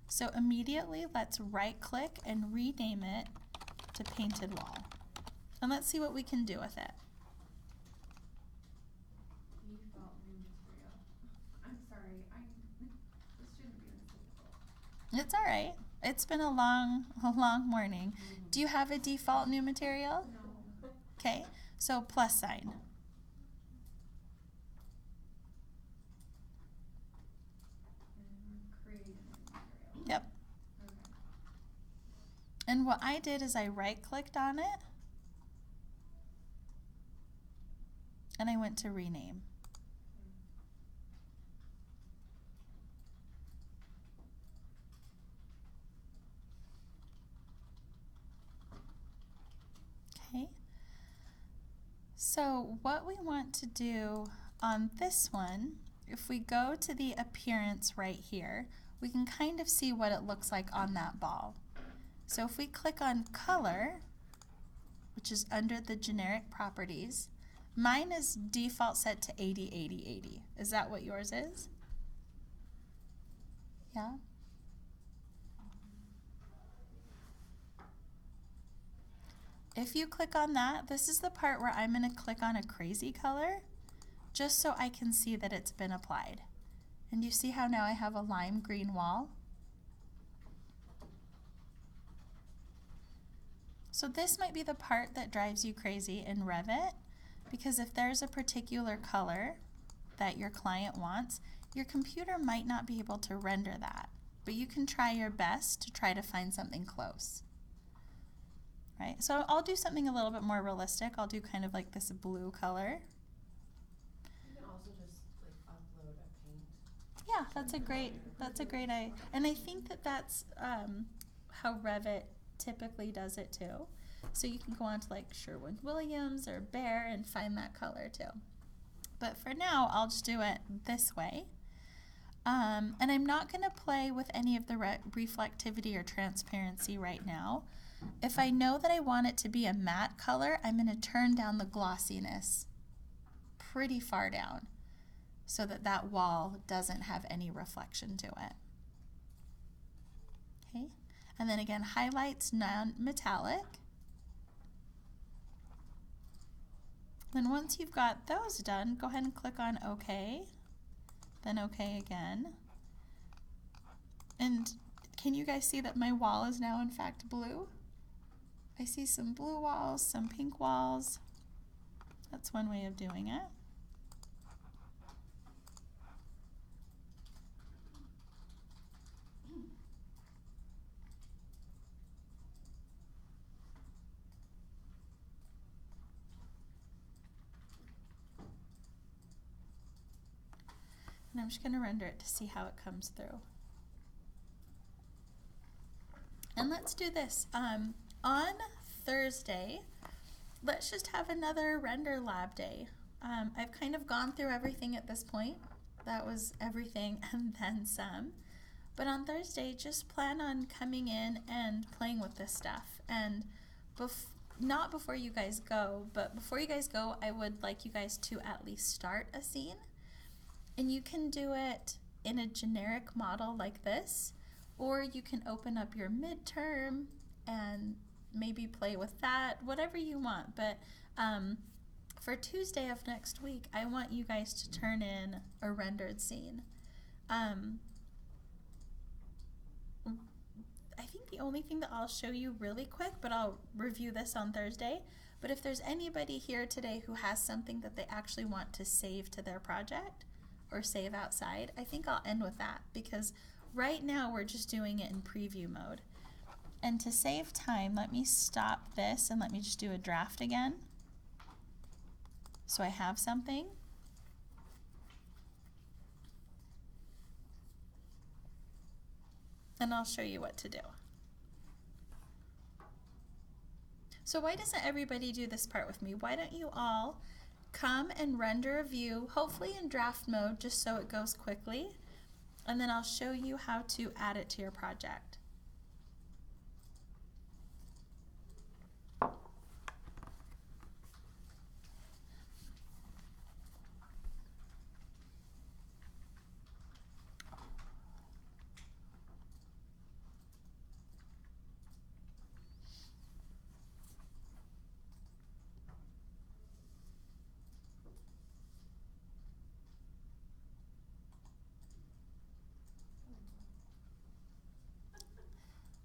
So immediately, let's right-click and rename it to Painted Wall. And let's see what we can do with it. Default new material. I'm sorry, this shouldn't be this difficult. It's all right. It's been a long morning. Do you have a default new material? No. Okay, so plus sign. And we're creating a new material. Yep. Okay. And what I did is I right-clicked on it, and I went to rename. Okay. So what we want to do on this one, if we go to the appearance right here, we can kind of see what it looks like on that ball. So if we click on color, which is under the generic properties, mine is default set to 80, 80, 80. Is that what yours is? Yeah? If you click on that, this is the part where I'm going to click on a crazy color just so I can see that it's been applied. And you see how now I have a lime green wall? So this might be the part that drives you crazy in Revit, because if there's a particular color that your client wants, your computer might not be able to render that, but you can try your best to try to find something close. Right? So I'll do something a little bit more realistic. I'll do kind of like this blue color. You can also just like upload a paint. Yeah, that's a great idea. And I think that that's how Revit typically does it too. So you can go on to like Sherwin-Williams or Behr and find that color too. But for now, I'll just do it this way. And I'm not going to play with any of the reflectivity or transparency right now. If I know that I want it to be a matte color, I'm going to turn down the glossiness pretty far down so that that wall doesn't have any reflection to it. Okay, and then again, highlights non-metallic. Then once you've got those done, go ahead and click on OK, then OK again. And can you guys see that my wall is now in fact blue? I see some blue walls, some pink walls. That's one way of doing it. And I'm just going to render it to see how it comes through. And let's do this. On Thursday, let's just have another render lab day. I've kind of gone through everything at this point. That was everything and then some. But on Thursday, just plan on coming in and playing with this stuff. And not before you guys go, but before you guys go, I would like you guys to at least start a scene. And you can do it in a generic model like this, or you can open up your midterm and maybe play with that, whatever you want. But for Tuesday of next week, I want you guys to turn in a rendered scene. I think the only thing that I'll show you really quick, but I'll review this on Thursday, but if there's anybody here today who has something that they actually want to save to their project or save outside, I think I'll end with that, because right now we're just doing it in preview mode. And to save time, let me stop this and let me just do a draft again. So I have something. And I'll show you what to do. So why doesn't everybody do this part with me? Why don't you all come and render a view, hopefully in draft mode, just so it goes quickly, and then I'll show you how to add it to your project.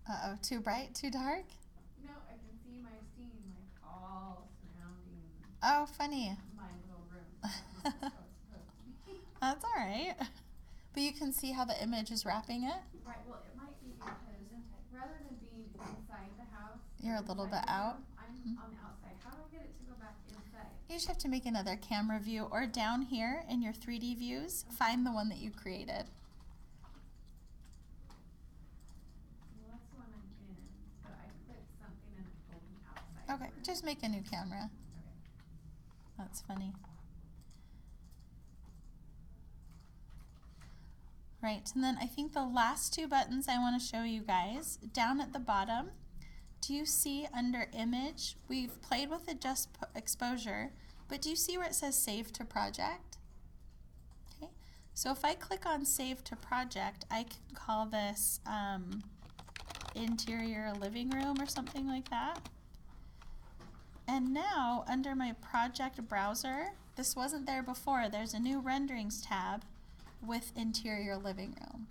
Uh-oh, too bright, too dark? No, I can see my scene like all surrounding Oh, funny. my little room. That's how it's supposed to be. That's all right. But you can see how the image is wrapping it? Right, well, it might be because rather than being inside the house, You're a little inside bit the out? room, I'm Mhm. on the outside. How do I get it to go back inside? You just have to make another camera view, or down here in your 3D views, find the one that you created. Well, that's the one I'm in, but I clicked something and it pulled me outside. Okay, the room. just make a new camera. Okay. That's funny. Right, and then I think the last two buttons I want to show you guys, down at the bottom, do you see under image, we've played with adjust exposure, but do you see where it says save to project? Okay, so if I click on save to project, I can call this interior living room or something like that. And now under my project browser, this wasn't there before, there's a new renderings tab with interior living room.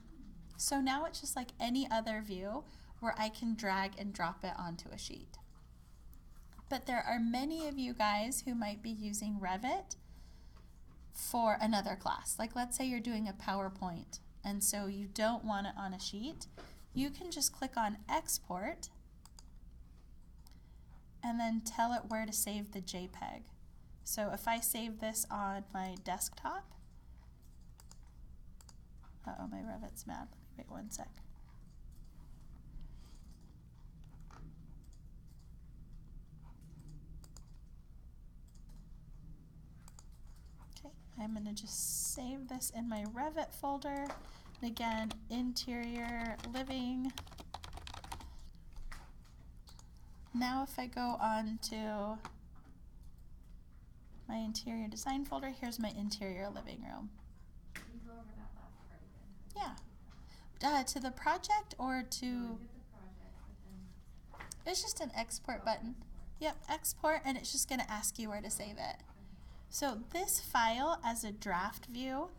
So now it's just like any other view where I can drag and drop it onto a sheet. But there are many of you guys who might be using Revit for another class. Like let's say you're doing a PowerPoint and so you don't want it on a sheet. You can just click on export and then tell it where to save the JPEG. So if I save this on my desktop, uh-oh, my Revit's mad. Let me wait 1 sec. Okay, I'm gonna just save this in my Revit folder. And again, interior living. Now if I go on to my interior design folder, here's my interior living room. Can you go over that last part again? Yeah. To the project or No, I to, did the project, but then it's just an export oh, button. export. Yep, export, and it's just gonna ask you where to save it. So this file as a draft view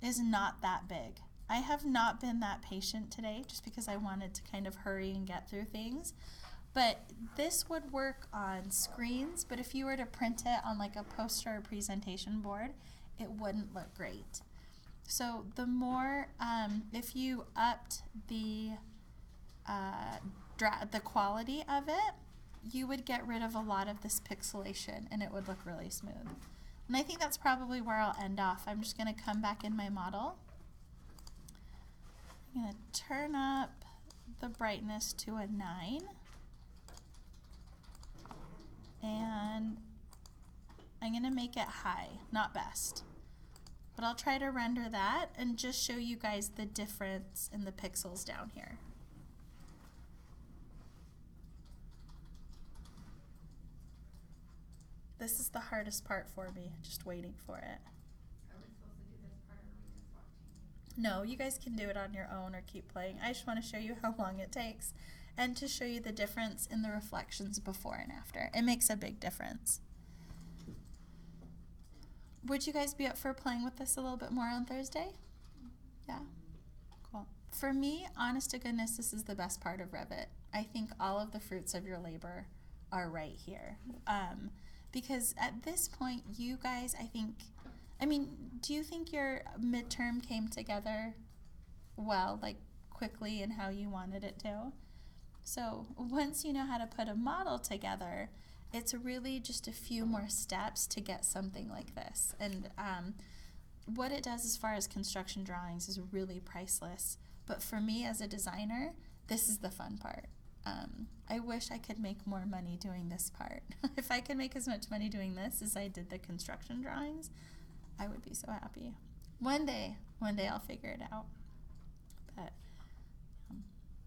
is not that big. I have not been that patient today just because I wanted to kind of hurry and get through things. But this would work on screens, but if you were to print it on like a poster or presentation board, it wouldn't look great. So the more, if you upped the quality of it, you would get rid of a lot of this pixelation and it would look really smooth. And I think that's probably where I'll end off. I'm just gonna come back in my model. I'm gonna turn up the brightness to a 9. And I'm gonna make it high, not best. But I'll try to render that and just show you guys the difference in the pixels down here. This is the hardest part for me, just waiting for it. Are we supposed to do this part or are we just watching? No, you guys can do it on your own or keep playing. I just want to show you how long it takes and to show you the difference in the reflections before and after. It makes a big difference. Would you guys be up for playing with this a little bit more on Thursday? Yeah? Cool. For me, honest to goodness, this is the best part of Revit. I think all of the fruits of your labor are right here. Because at this point, you guys, I mean, do you think your midterm came together well? Like, quickly and how you wanted it to. So once you know how to put a model together, it's really just a few more steps to get something like this. And what it does as far as construction drawings is really priceless. But for me as a designer, this is the fun part. I wish I could make more money doing this part. If I could make as much money doing this as I did the construction drawings, I would be so happy. One day I'll figure it out. But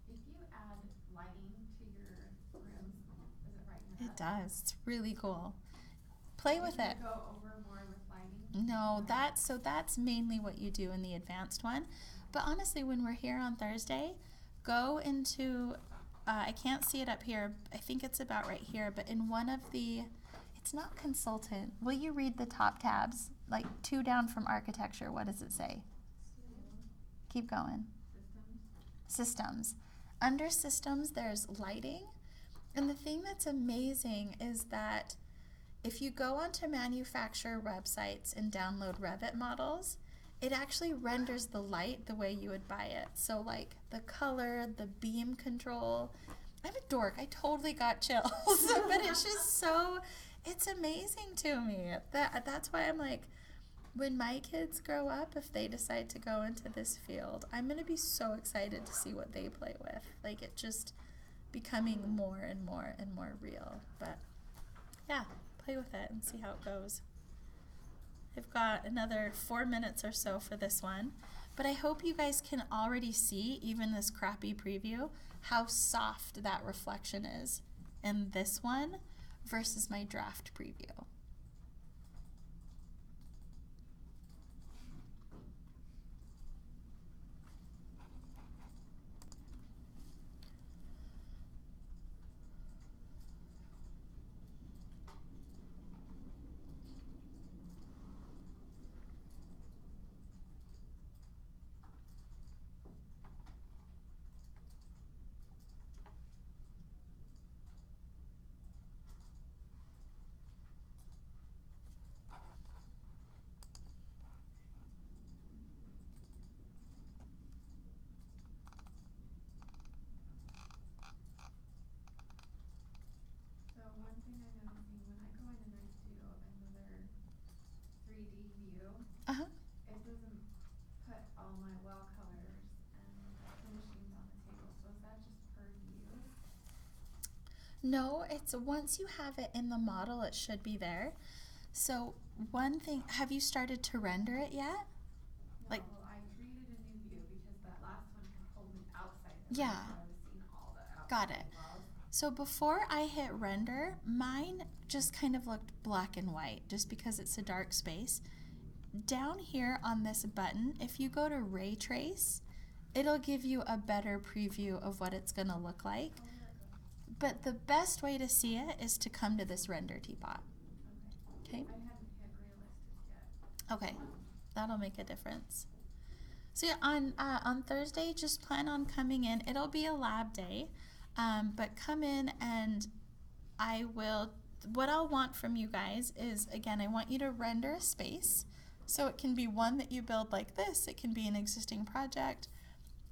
If you add lighting to your rooms, does it brighten it it up? does. It's really cool. Play with Do you it. go overboard with lighting? No, that's mainly what you do in the advanced one. But honestly, when we're here on Thursday, go into, I can't see it up here, I think it's about right here, but in one of the, it's not consultant. Will you read the top tabs? Like 2 down from architecture, what does it say? Keep going. Systems. Under systems, there's lighting. And the thing that's amazing is that if you go onto manufacturer websites and download Revit models, it actually renders the light the way you would buy it. So like the color, the beam control. I'm a dork. I totally got chills. But it's just so, it's amazing to me. That's why I'm like, when my kids grow up, if they decide to go into this field, I'm going to be so excited to see what they play with. Like it just becoming more and more and more real. But yeah, play with it and see how it goes. I've got another 4 minutes or so for this one, but I hope you guys can already see, even this crappy preview, how soft that reflection is in this one versus my draft preview. So one thing I'm noticing when I go in and I do another 3D view, Uh-huh. it doesn't put all my well colors and finishings on the table. So is that just per view? No, it's once you have it in the model, it should be there. So one thing, have you started to render it yet? No, Like- I created a new view because that last one had pulled me outside the Yeah. room, so I was seeing all the outside Got it. walls. So before I hit render, mine just kind of looked black and white just because it's a dark space. Down here on this button, if you go to ray trace, it'll give you a better preview of what it's going to look like. Oh, there it goes. But the best way to see it is to come to this render teapot. Okay. Okay? I hadn't hit realistic yet. Okay, that'll make a difference. So yeah, on Thursday, just plan on coming in. It'll be a lab day, but come in and what I'll want from you guys is, again, I want you to render a space. So it can be one that you build like this, it can be an existing project.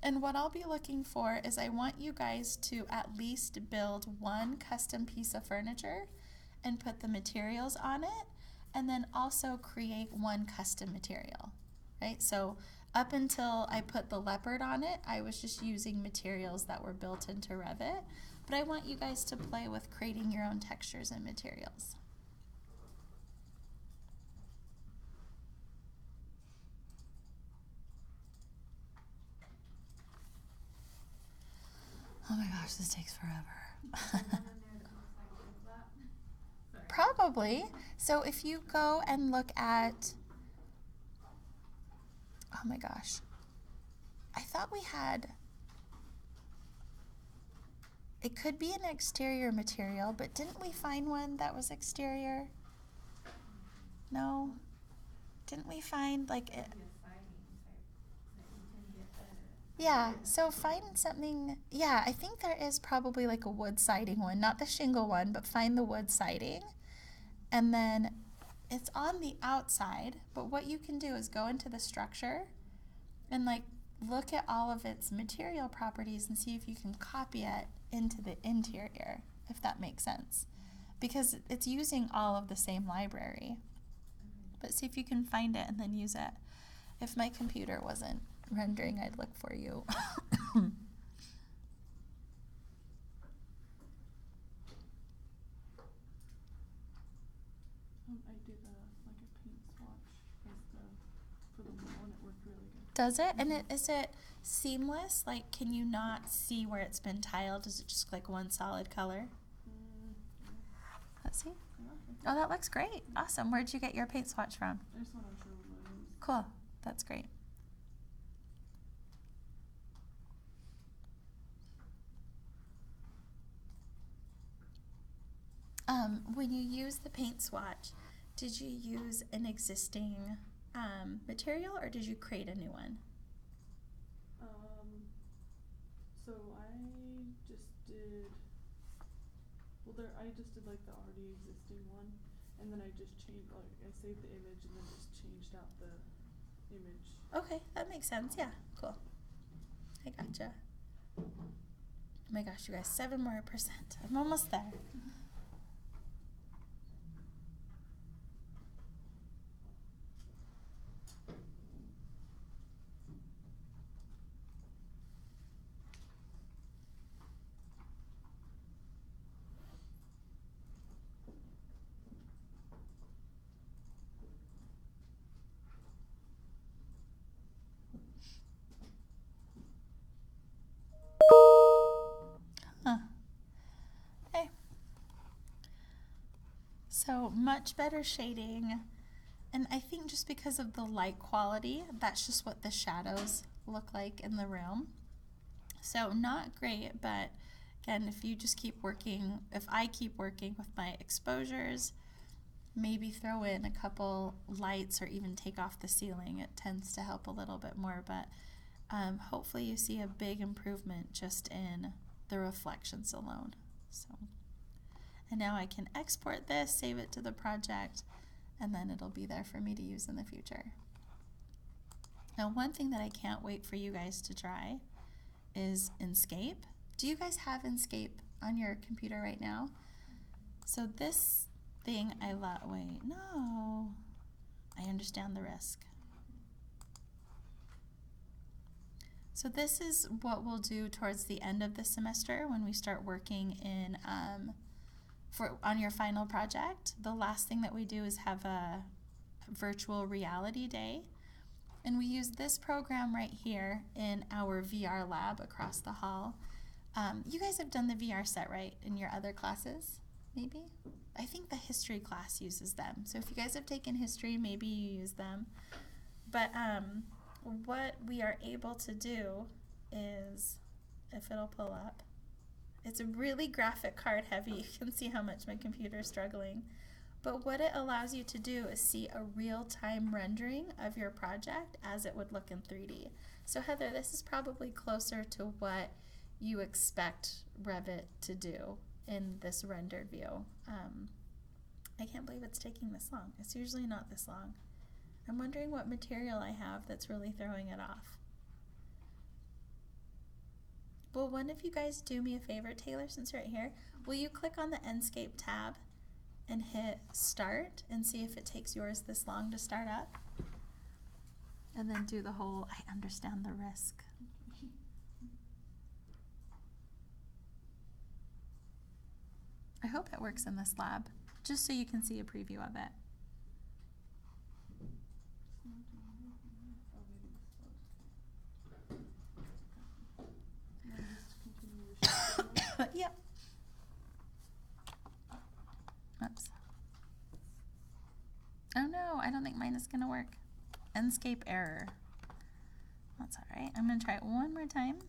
And what I'll be looking for is I want you guys to at least build one custom piece of furniture and put the materials on it, and then also create one custom material, right? So up until I put the leopard on it, I was just using materials that were built into Revit, but I want you guys to play with creating your own textures and materials. Oh my gosh, this takes forever. There's one in there that looks like this, Sorry. Probably. So if you go and look at, oh my gosh, I thought we had, it could be an exterior material, but didn't we find one that was exterior? No? Didn't we find like it? Maybe a siding type that you can get the. Yeah, so find something, yeah, I think there is probably like a wood siding one, not the shingle one, but find the wood siding. And then it's on the outside, but what you can do is go into the structure and like look at all of its material properties and see if you can copy it into the interior, if that makes sense. Because it's using all of the same library. But see if you can find it and then use it. If my computer wasn't rendering, I'd look for you. I did like a paint swatch for the wall, and it worked really good. Does it? And is it seamless? Like, can you not see where it's been tiled? Is it just like one solid color? Yeah. Let's see. Yeah. Oh, that looks great. Awesome. Where'd you get your paint swatch from? I just want to show them. Cool. That's great. When you use the paint swatch, did you use an existing material or did you create a new one? So I just did, I just did like the already existing one, and then I just changed, like I saved the image and then just changed out the image. Okay, that makes sense. Yeah, cool. I gotcha. Oh my gosh, you guys, 7% more. I'm almost there. Huh. Okay. So much better shading. And I think just because of the light quality, that's just what the shadows look like in the room. So not great, but again, if you just keep working, if I keep working with my exposures, maybe throw in a couple lights or even take off the ceiling, it tends to help a little bit more. But hopefully you see a big improvement just in the reflections alone. So, and now I can export this, save it to the project, and then it'll be there for me to use in the future. Now, one thing that I can't wait for you guys to try is Enscape. Do you guys have Enscape on your computer right now? So this thing I love, wait, no, I understand the risk. So this is what we'll do towards the end of the semester when we start working in on your final project. The last thing that we do is have a virtual reality day. And we use this program right here in our VR lab across the hall. You guys have done the VR set, right, in your other classes, maybe? I think the history class uses them. So if you guys have taken history, maybe you use them. But what we are able to do is, if it'll pull up, it's really graphic card heavy. You can see how much my computer is struggling. But what it allows you to do is see a real-time rendering of your project as it would look in 3D. So Heather, this is probably closer to what you expect Revit to do in this rendered view. I can't believe it's taking this long. It's usually not this long. I'm wondering what material I have that's really throwing it off. Will one of you guys do me a favor, Taylor, since you're right here? Will you click on the Enscape tab and hit start and see if it takes yours this long to start up? And then do the whole, I understand the risk. I hope it works in this lab, just so you can see a preview of it. Yep. Oops. Oh no, I don't think mine is gonna work. Enscape error. That's all right. I'm gonna try it one more time.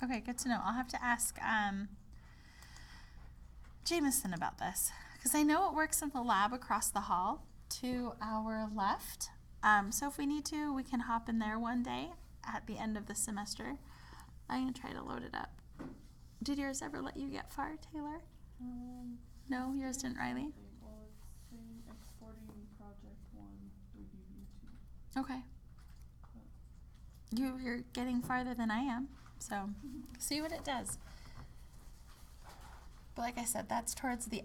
Okay, good to know. I'll have to ask Jameson about this, because I know it works in the lab across the hall to our left. So if we need to, we can hop in there one day at the end of the semester. I'm gonna try to load it up. Did yours ever let you get far, Taylor? No, yours didn't, Riley? Well, it's saying exporting project 1 3D view 2. Okay. You're getting farther than I am, so see what it does. But like I said, that's towards the